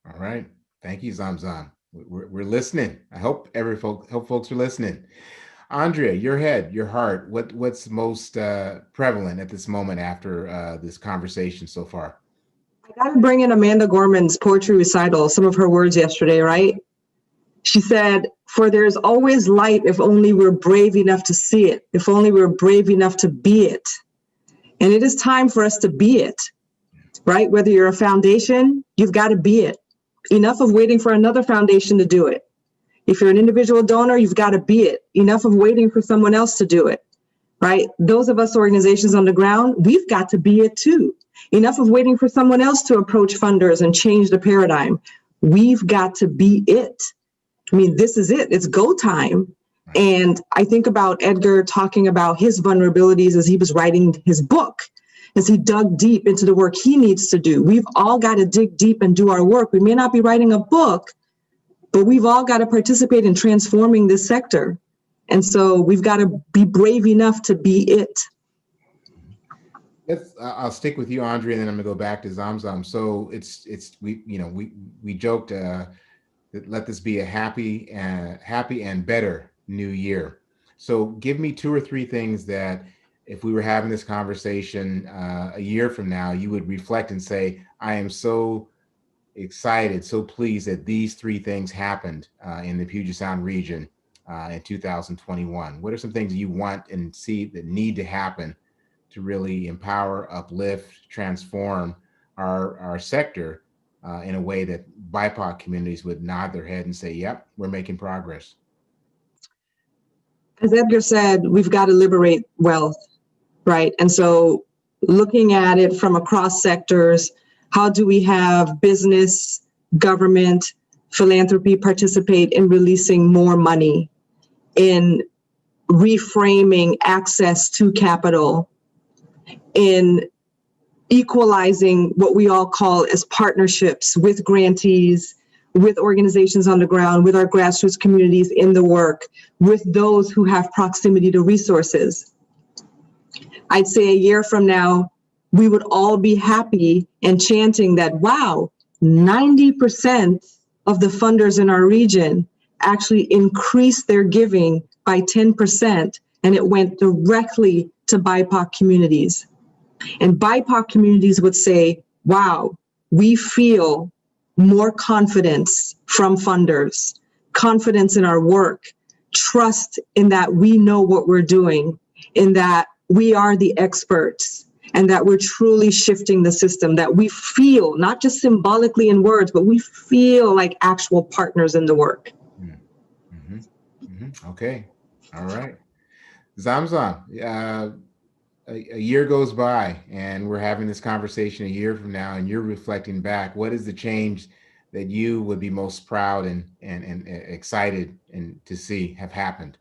All right. Thank you, Zamzam. We're listening. I hope folks are listening. Andrea, your head, your heart, what's most prevalent at this moment after this conversation so far? I got to bring in Amanda Gorman's poetry recital, some of her words yesterday, right? She said, "For there's always light if only we're brave enough to see it, if only we're brave enough to be it." And it is time for us to be it, right? Whether you're a foundation, you've got to be it. Enough of waiting for another foundation to do it. If you're an individual donor, you've got to be it. Enough of waiting for someone else to do it, right? Those of us organizations on the ground, we've got to be it too. Enough of waiting for someone else to approach funders and change the paradigm. We've got to be it. I mean, this is it. It's go time. And I think about Edgar talking about his vulnerabilities as he was writing his book, as he dug deep into the work he needs to do. We've all got to dig deep and do our work. We may not be writing a book, but we've all got to participate in transforming this sector. And so we've got to be brave enough to be it. I'll stick with you, Andrea, and then I'm gonna go back to Zamzam. So we joked that let this be a happy and better new year. So give me 2 or 3 things that if we were having this conversation a year from now, you would reflect and say, I am so excited, so pleased that these 3 things happened in the Puget Sound region in 2021. What are some things you want and see that need to happen to really empower, uplift, transform our sector in a way that BIPOC communities would nod their head and say, yep, we're making progress? As Edgar said, we've got to liberate wealth, right? And so looking at it from across sectors, how do we have business, government, philanthropy participate in releasing more money, in reframing access to capital, in equalizing what we all call as partnerships with grantees, with organizations on the ground, with our grassroots communities in the work, with those who have proximity to resources. I'd say a year from now, we would all be happy and chanting that, wow, 90% of the funders in our region actually increased their giving by 10%, and it went directly to BIPOC communities. And BIPOC communities would say, wow, we feel more confidence from funders, confidence in our work, trust in that we know what we're doing, in that we are the experts, and that we're truly shifting the system, that we feel, not just symbolically in words, but we feel like actual partners in the work. Mm-hmm. Mm-hmm. Okay. All right. Zamzam, a year goes by and we're having this conversation a year from now and you're reflecting back. What is the change that you would be most proud and excited to see have happened?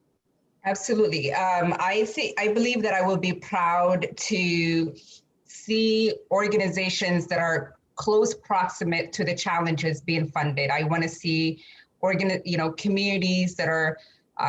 Absolutely. I believe that I will be proud to see organizations that are close proximate to the challenges being funded. I want to see communities that are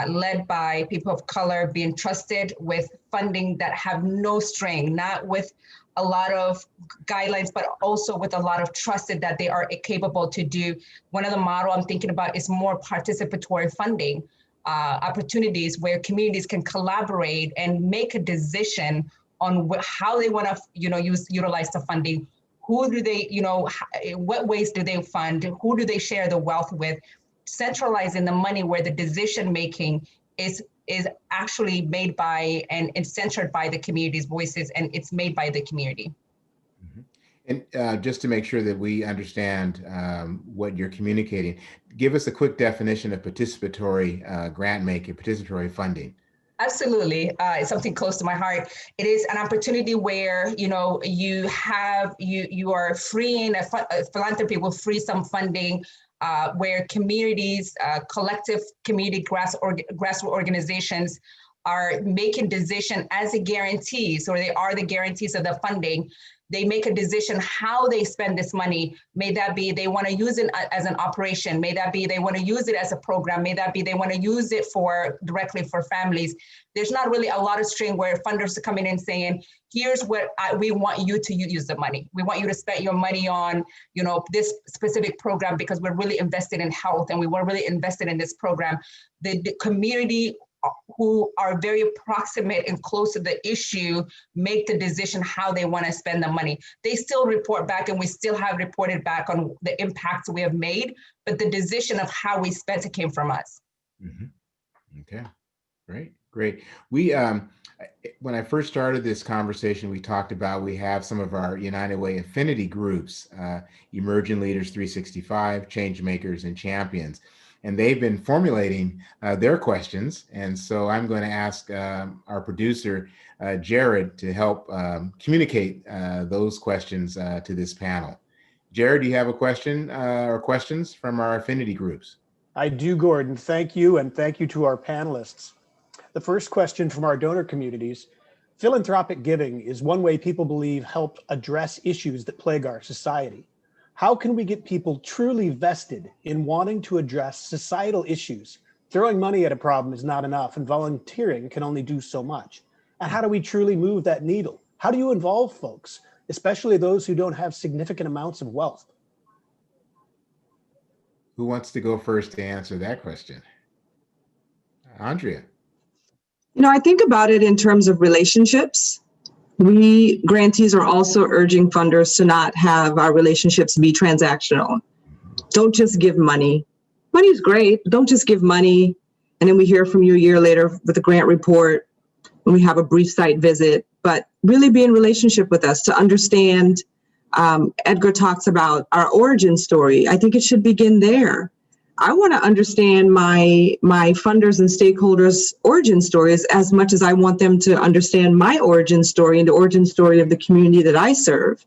led by people of color, being trusted with funding that have no string, not with a lot of guidelines, but also with a lot of trusted that they are capable to do. One of the model I'm thinking about is more participatory funding opportunities where communities can collaborate and make a decision on how they want to, utilize the funding. Who do they, what ways do they fund? Who do they share the wealth with? Centralizing the money where the decision making is actually made by and centered by the community's voices, and it's made by the community. And just to make sure that we understand what you're communicating, give us a quick definition of participatory grant making, participatory funding. Absolutely. It's something close to my heart. It is an opportunity where, you are freeing, philanthropy will free some funding where communities, collective community grassroots organizations are making decision as a guarantees, or they are the guarantees of the funding. They make a decision how they spend this money. May that be they want to use it as an operation. May that be they want to use it as a program. May that be they want to use it directly for families. There's not really a lot of string where funders are coming in saying, here's what we want you to use the money. We want you to spend your money on, this specific program because we're really invested in health and we were really invested in this program. The community who are very proximate and close to the issue make the decision how they want to spend the money. They still report back, and we still have reported back on the impacts we have made, but the decision of how we spent it came from us. Mm-hmm. Okay, great. We, when I first started this conversation, we talked about we have some of our United Way affinity groups, Emerging Leaders 365, Change Makers, and Champions. And they've been formulating their questions. And so I'm going to ask our producer, Jared, to help communicate those questions to this panel. Jared, do you have a question or questions from our affinity groups? I do, Gordon. Thank you. And thank you to our panelists. The first question from our donor communities: philanthropic giving is one way people believe help address issues that plague our society. How can we get people truly vested in wanting to address societal issues? Throwing money at a problem is not enough, and volunteering can only do so much. And how do we truly move that needle? How do you involve folks, especially those who don't have significant amounts of wealth? Who wants to go first to answer that question? Andrea. I think about it in terms of relationships. We grantees are also urging funders to not have our relationships be transactional. Don't just give money. Money is great, but don't just give money and then we hear from you a year later with a grant report when we have a brief site visit. But really be in relationship with us to understand. Edgar talks about our origin story. I think it should begin there. I want to understand my funders and stakeholders' origin stories as much as I want them to understand my origin story and the origin story of the community that I serve.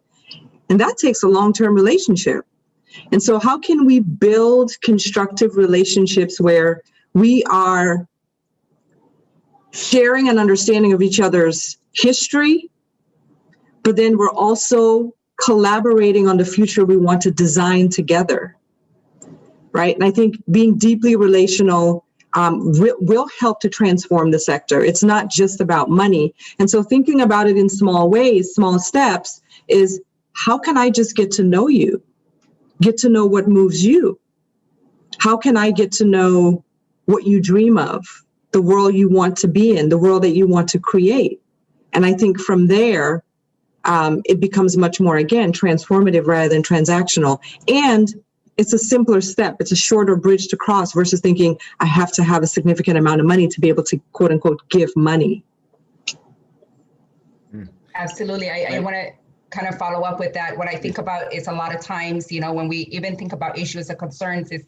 And that takes a long-term relationship. And so how can we build constructive relationships where we are sharing an understanding of each other's history, but then we're also collaborating on the future we want to design together? Right. And I think being deeply relational will help to transform the sector. It's not just about money. And so thinking about it in small ways, small steps, is how can I just get to know you, get to know what moves you? How can I get to know what you dream of, the world you want to be in, the world that you want to create? And I think from there, it becomes much more, again, transformative rather than transactional. And it's a simpler step. It's a shorter bridge to cross versus thinking I have to have a significant amount of money to be able to, quote unquote, give money. Absolutely. I want to kind of follow up with that. What I think about is a lot of times, when we even think about issues or concerns is,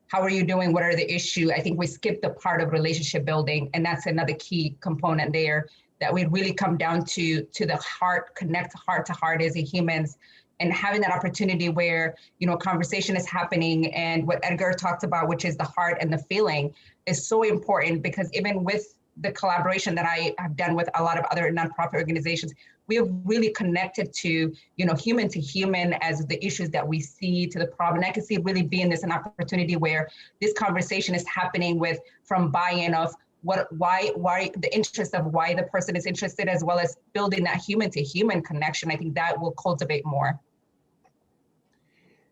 how are you doing? What are the issues? I think we skip the part of relationship building. And that's another key component there that we really come down to the heart, connect heart to heart as humans. And having that opportunity where, conversation is happening, and what Edgar talked about, which is the heart and the feeling, is so important, because even with the collaboration that I have done with a lot of other nonprofit organizations, we have really connected to, human to human as the issues that we see to the problem. And I can see it really being this an opportunity where this conversation is happening from buy-in of why the interest of why the person is interested, as well as building that human to human connection. I think that will cultivate more.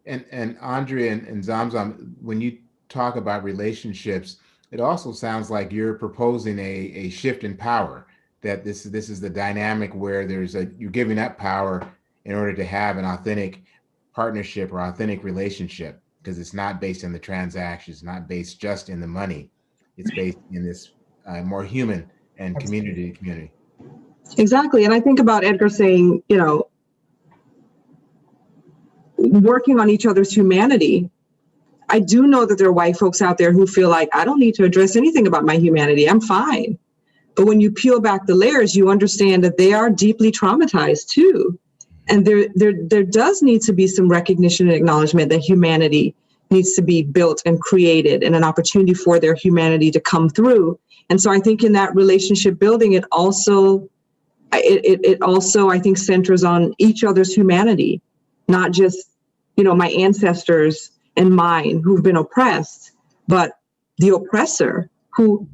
And Andrea and Zamzam, when you talk about relationships, it also sounds like you're proposing a shift in power, that this is the dynamic where you're giving up power in order to have an authentic partnership or authentic relationship, because it's not based on the transactions, not based just in the money. It's based in this more human and community to community. Exactly. And I think about Edgar saying, working on each other's humanity. I do know that there are white folks out there who feel like, I don't need to address anything about my humanity. I'm fine. But when you peel back the layers, you understand that they are deeply traumatized too. And there does need to be some recognition and acknowledgement that humanity needs to be built and created, and an opportunity for their humanity to come through. And so I think in that relationship building, it also, I think, centers on each other's humanity, not just, my ancestors and mine who've been oppressed, but the oppressor who,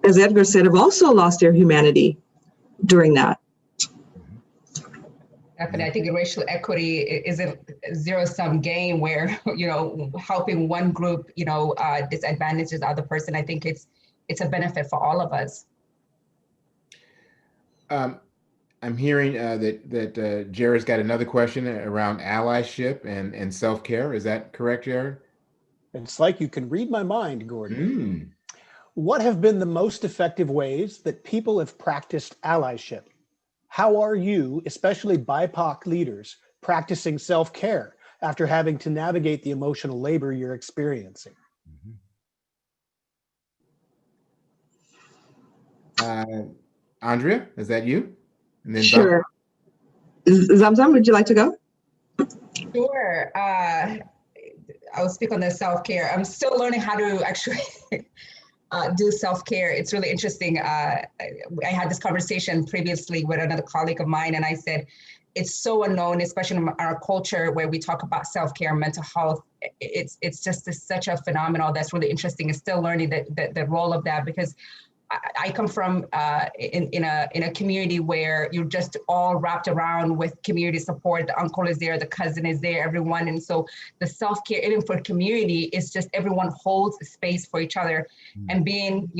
as Edgar said, have also lost their humanity during that. Definitely. I think racial equity is a zero-sum game where, helping one group, disadvantages the other person. I think it's a benefit for all of us. I'm hearing that Jared's got another question around allyship and self-care. Is that correct, Jared? It's like you can read my mind, Gordon. What have been the most effective ways that people have practiced allyship? How are you, especially BIPOC leaders, practicing self-care after having to navigate the emotional labor you're experiencing? Andrea, is that you? And then sure. Zamzam, would you like to go? Sure. I'll speak on the self-care. I'm still learning how to actually do self-care. It's really interesting. I had this conversation previously with another colleague of mine, and I said, it's so unknown, especially in our culture where we talk about self-care and mental health. It's just such a phenomenon that's really interesting. It's still learning the role of that, because I come from in a community where you're just all wrapped around with community support. The uncle is there, the cousin is there, everyone. And so the self-care, even for community, is just everyone holds space for each other. And being,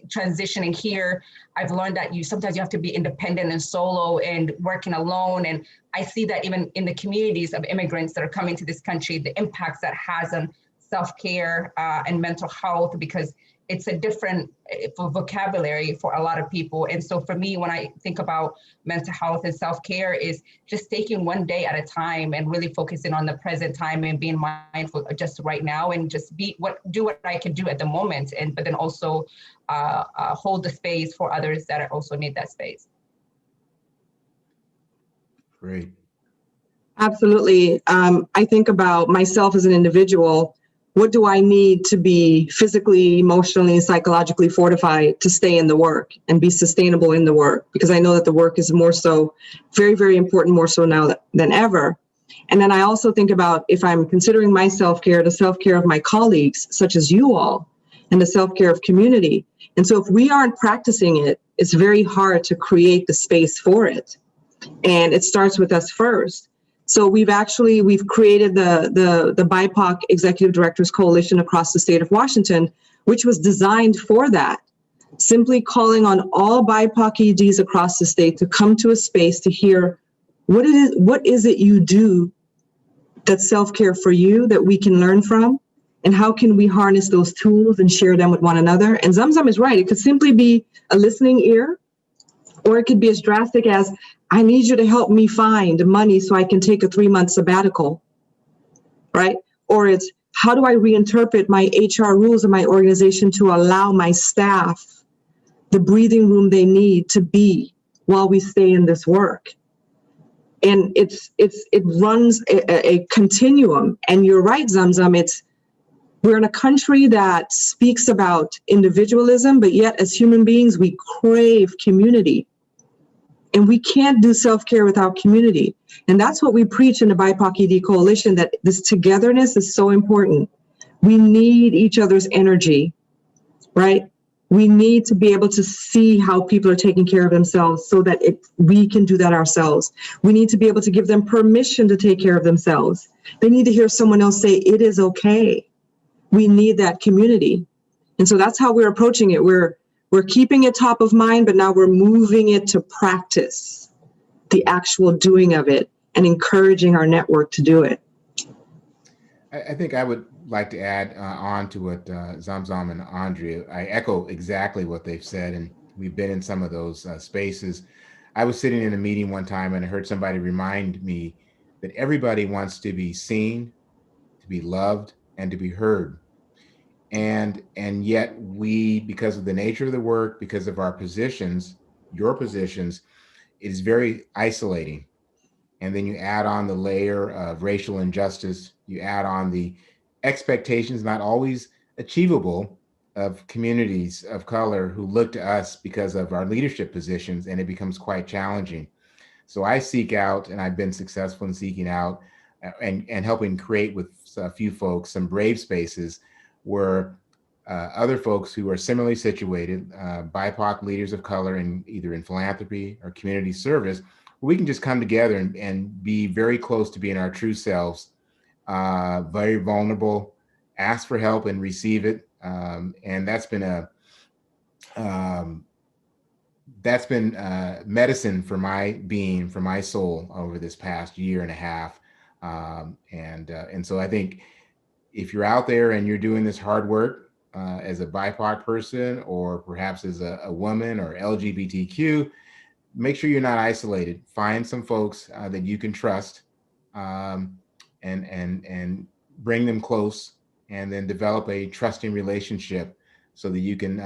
transitioning here, I've learned that sometimes you have to be independent and solo and working alone. And I see that even in the communities of immigrants that are coming to this country, the impacts that has on self-care and mental health, because it's a different vocabulary for a lot of people. And so for me, when I think about mental health and self-care, is just taking one day at a time and really focusing on the present time and being mindful just right now, and just do what I can do at the moment. But then also hold the space for others that also need that space. Great. Absolutely. I think about myself as an individual. What do I need to be physically, emotionally, and psychologically fortified to stay in the work and be sustainable in the work? Because I know that the work is more so, very, very important, more so now than ever. And then I also think about, if I'm considering my self-care, the self-care of my colleagues, such as you all, and the self-care of community. And so if we aren't practicing it, it's very hard to create the space for it. And it starts with us first. So we've created the BIPOC Executive Directors Coalition across the state of Washington, which was designed for that. Simply calling on all BIPOC EDs across the state to come to a space to hear what is it you do that's self-care for you that we can learn from, and how can we harness those tools and share them with one another. And Zamzam is right. It could simply be a listening ear, or it could be as drastic as, I need you to help me find money so I can take a 3-month sabbatical, right? Or it's, how do I reinterpret my HR rules in my organization to allow my staff the breathing room they need to be while we stay in this work? And it runs a continuum. And you're right, Zamzam, We're in a country that speaks about individualism, but yet as human beings, we crave community. And we can't do self-care without community. And that's what we preach in the BIPOC ED Coalition, that this togetherness is so important. We need each other's energy, right? We need to be able to see how people are taking care of themselves so that we can do that ourselves. We need to be able to give them permission to take care of themselves. They need to hear someone else say, it is okay. We need that community. And so that's how we're approaching it. We're keeping it top of mind, but now we're moving it to practice, the actual doing of it, and encouraging our network to do it. I think I would like to add on to what Zamzam and Andrea. I echo exactly what they've said, and we've been in some of those spaces. I was sitting in a meeting one time and I heard somebody remind me that everybody wants to be seen, to be loved, and to be heard. And yet we, because of the nature of the work, because of our positions, your positions, it is very isolating. And then you add on the layer of racial injustice, you add on the expectations, not always achievable, of communities of color who look to us because of our leadership positions, and it becomes quite challenging. So I seek out, and I've been successful in seeking out and helping create with a few folks some brave spaces where other folks who are similarly situated, BIPOC leaders of color, in either in philanthropy or community service, we can just come together and be very close to being our true selves, very vulnerable, ask for help and receive it. And that's been medicine for my being, for my soul over this past year and a half. And so I think if you're out there and you're doing this hard work as a BIPOC person, or perhaps as a woman or LGBTQ, make sure you're not isolated. Find some folks that you can trust, and bring them close, and then develop a trusting relationship so that you can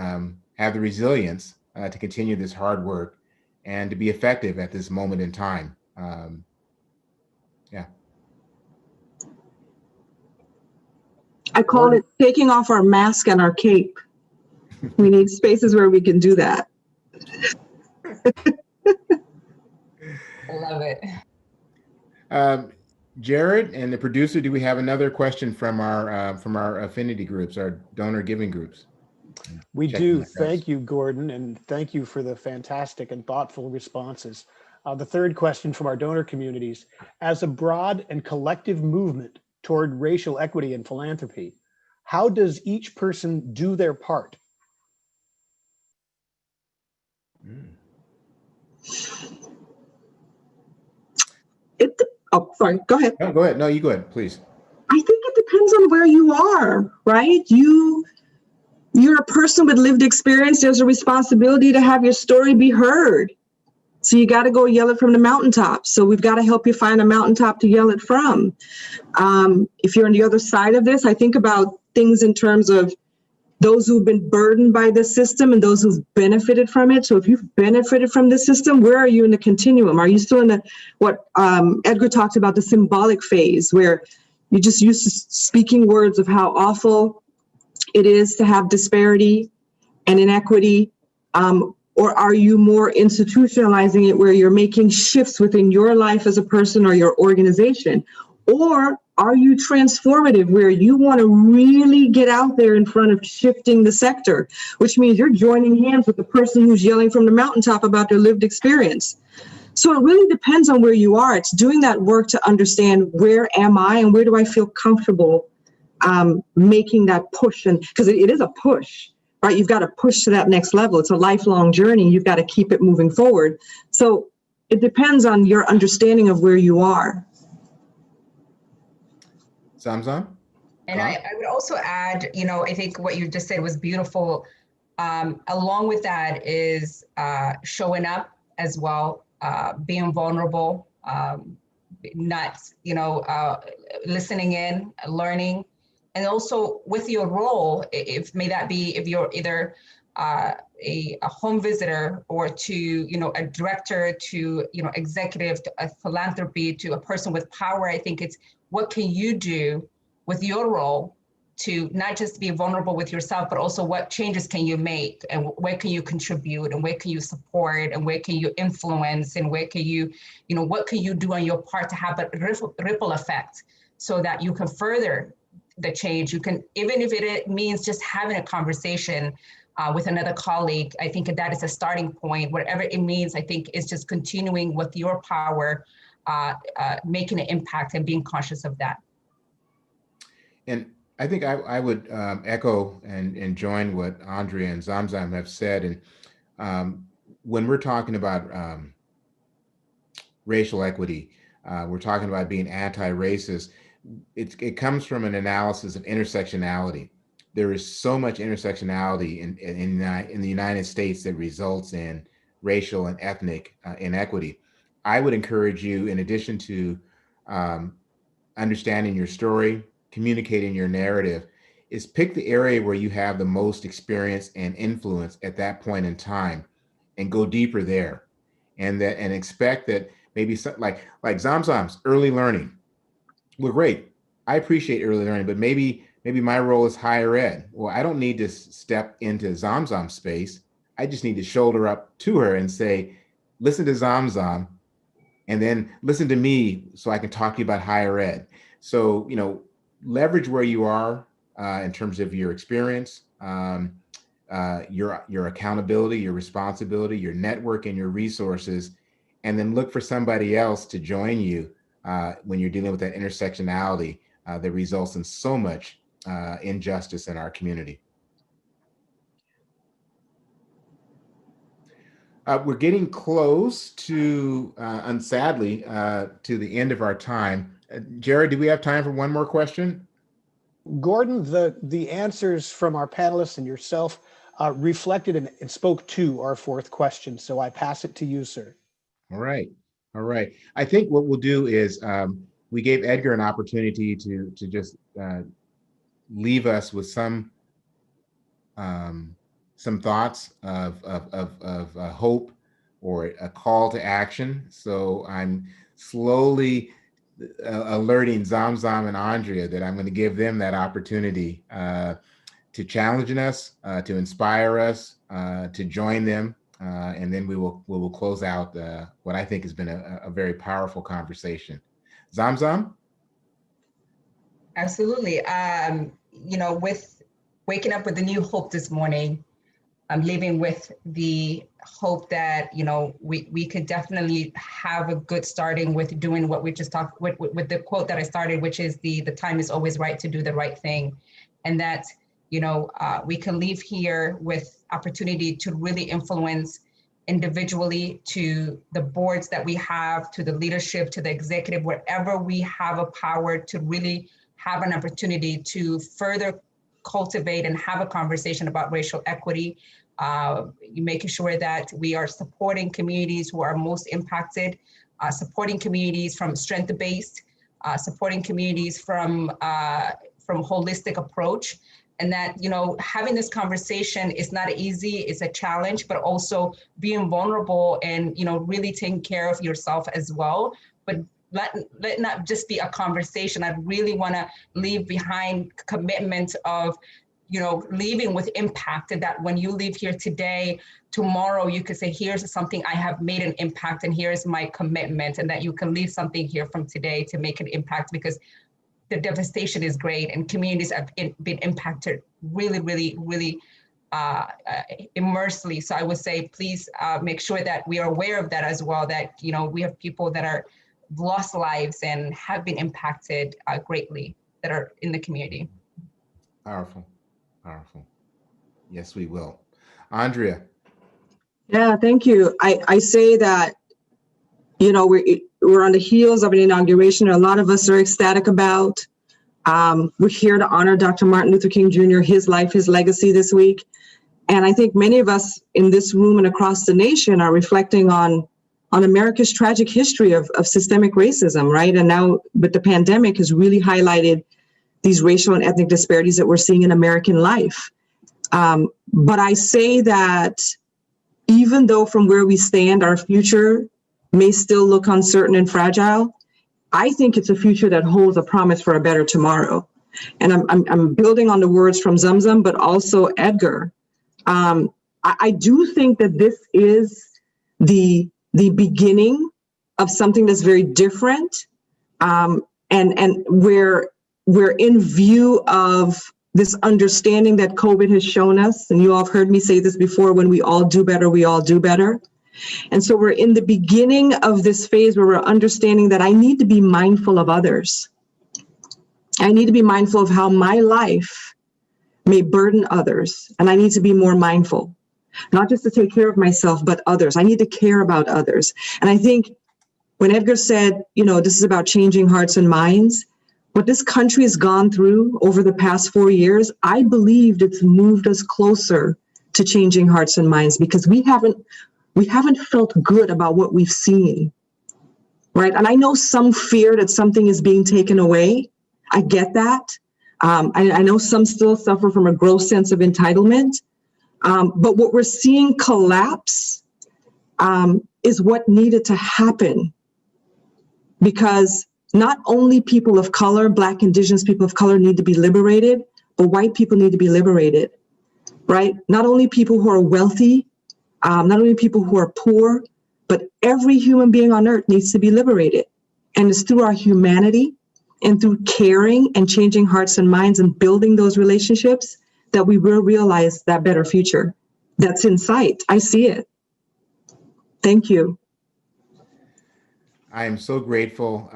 have the resilience to continue this hard work and to be effective at this moment in time. Yeah. I call it taking off our mask and our cape. We need spaces where we can do that. I love it. Jared and the producer, do we have another question from our affinity groups, our donor giving groups? We do. Thank you, Gordon, and thank you for the fantastic and thoughtful responses. The third question from our donor communities: as a broad and collective movement toward racial equity and philanthropy, how does each person do their part? Oh, sorry, go ahead. No, go ahead. No, you go ahead, please. I think it depends on where you are, right? You're a person with lived experience. There's a responsibility to have your story be heard. So you got to go yell it from the mountaintop. So we've got to help you find a mountaintop to yell it from. If you're on the other side of this, I think about things in terms of those who've been burdened by the system and those who've benefited from it. So if you've benefited from the system, where are you in the continuum? Are you still in what Edgar talked about, the symbolic phase, where you're just used to speaking words of how awful it is to have disparity and inequity? Or are you more institutionalizing it where you're making shifts within your life as a person or your organization? Or are you transformative where you want to really get out there in front of shifting the sector, which means you're joining hands with the person who's yelling from the mountaintop about their lived experience? So it really depends on where you are. It's doing that work to understand, where am I and where do I feel comfortable making that push? And because it is a push, right? You've got to push to that next level. It's a lifelong journey. You've got to keep it moving forward. So it depends on your understanding of where you are. Zamzam? And I would also add, I think what you just said was beautiful. Along with that is showing up as well, being vulnerable, not, listening in, learning. And also with your role, if you're either a home visitor or to, a director, to, executive, to a philanthropy, to a person with power, I think it's what can you do with your role to not just be vulnerable with yourself, but also what changes can you make, and where can you contribute, and where can you support, and where can you influence, and where can you, what can you do on your part to have a ripple effect so that you can further the change. You can, even if it means just having a conversation with another colleague, I think that is a starting point. Whatever it means, I think is just continuing with your power, making an impact and being conscious of that. And I think I would echo and join what Andrea and Zamzam have said. And when we're talking about racial equity, we're talking about being anti-racist. It comes from an analysis of intersectionality. There is so much intersectionality in the United States that results in racial and ethnic inequity. I would encourage you, in addition to understanding your story, communicating your narrative, is pick the area where you have the most experience and influence at that point in time, and go deeper there, and expect that maybe like Zamzam's early learning. Well, great. I appreciate early learning, but maybe my role is higher ed. Well, I don't need to step into Zamzam's space. I just need to shoulder up to her and say, listen to Zamzam, and then listen to me so I can talk to you about higher ed. So, leverage where you are in terms of your experience, your accountability, your responsibility, your network, and your resources, and then look for somebody else to join you when you're dealing with that intersectionality that results in so much injustice in our community. We're getting close to, sadly, to the end of our time. Jared, do we have time for one more question? Gordon, the answers from our panelists and yourself reflected and spoke to our fourth question. So I pass it to you, sir. All right. I think what we'll do is we gave Edgar an opportunity to just leave us with some thoughts of hope or a call to action. So I'm slowly alerting Zamzam and Andrea that I'm going to give them that opportunity to challenge us, to inspire us, to join them, and then we will close out what I think has been a very powerful conversation. Zamzam? Absolutely. With waking up with a new hope this morning, I'm living with the hope that, we could definitely have a good starting with doing what we just talked with the quote that I started, which is the time is always right to do the right thing. And that, we can leave here with opportunity to really influence individually, to the boards that we have, to the leadership, to the executive, wherever we have a power to really have an opportunity to further cultivate and have a conversation about racial equity, making sure that we are supporting communities who are most impacted, supporting communities from strength-based, supporting communities from holistic approach. And that, having this conversation is not easy, it's a challenge, but also being vulnerable and, really taking care of yourself as well. But let not just be a conversation. I really want to leave behind commitment of, leaving with impact, and that when you leave here today, tomorrow you could say, here's something I have made an impact, and here's my commitment, and that you can leave something here from today to make an impact, because the devastation is great and communities have been impacted really, really, really immersely. So I would say, please make sure that we are aware of that as well, that, we have people that are lost lives and have been impacted greatly that are in the community. Powerful. Yes, we will. Andrea. Yeah, thank you. I say that, we're on the heels of an inauguration a lot of us are ecstatic about. We're here to honor Dr. Martin Luther King Jr., his life, his legacy this week. And I think many of us in this room and across the nation are reflecting on America's tragic history of systemic racism, right? And now, but the pandemic has really highlighted these racial and ethnic disparities that we're seeing in American life. But I say that even though from where we stand, our future may still look uncertain and fragile, I think it's a future that holds a promise for a better tomorrow. And I'm building on the words from Zamzam, but also Edgar. I do think that this is the beginning of something that's very different, and we're in view of this understanding that COVID has shown us, and you all have heard me say this before, when we all do better, we all do better. And so we're in the beginning of this phase where we're understanding that I need to be mindful of others. I need to be mindful of how my life may burden others, and I need to be more mindful, not just to take care of myself, but others. I need to care about others. And I think when Edgar said, this is about changing hearts and minds, what this country has gone through over the past 4 years, I believed it's moved us closer to changing hearts and minds, because we haven't felt good about what we've seen, right? And I know some fear that something is being taken away. I get that. I know some still suffer from a gross sense of entitlement. But what we're seeing collapse is what needed to happen, because not only people of color, Black, Indigenous people of color need to be liberated, but white people need to be liberated, right? Not only people who are wealthy, not only people who are poor, but every human being on earth needs to be liberated. And it's through our humanity and through caring and changing hearts and minds and building those relationships that we will realize that better future that's in sight. I see it. Thank you. I am so grateful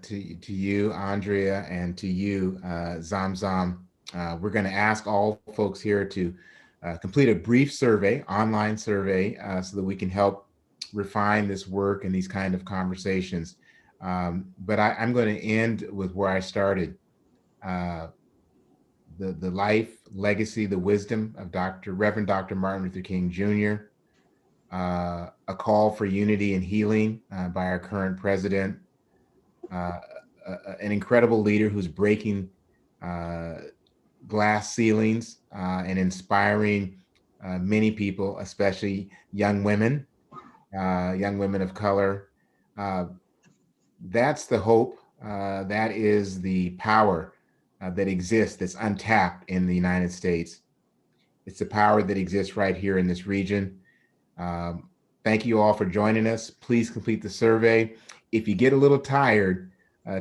to you, Andrea, and to you, Zamzam. We're going to ask all folks here to complete a brief survey, online survey, so that we can help refine this work and these kind of conversations. But I'm going to end with where I started. The life, legacy, the wisdom of Reverend Dr. Martin Luther King Jr., a call for unity and healing by our current president, an incredible leader who's breaking glass ceilings and inspiring many people, especially young women of color. That's the hope. That is the power that exists, that's untapped in the United States. It's the power that exists right here in this region. Thank you all for joining us. Please complete the survey. If you get a little tired,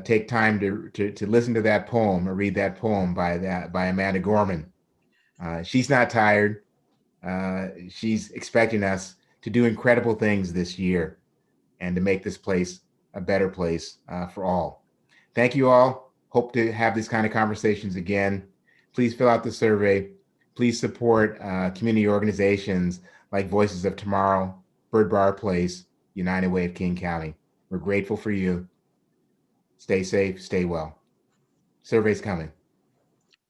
take time to listen to that poem or read that poem by Amanda Gorman. She's not tired. She's expecting us to do incredible things this year and to make this place a better place for all. Thank you all. Hope to have these kind of conversations again. Please fill out the survey. Please support community organizations like Voices of Tomorrow, Bird Bar Place, United Way of King County. We're grateful for you. Stay safe, stay well. Survey's coming.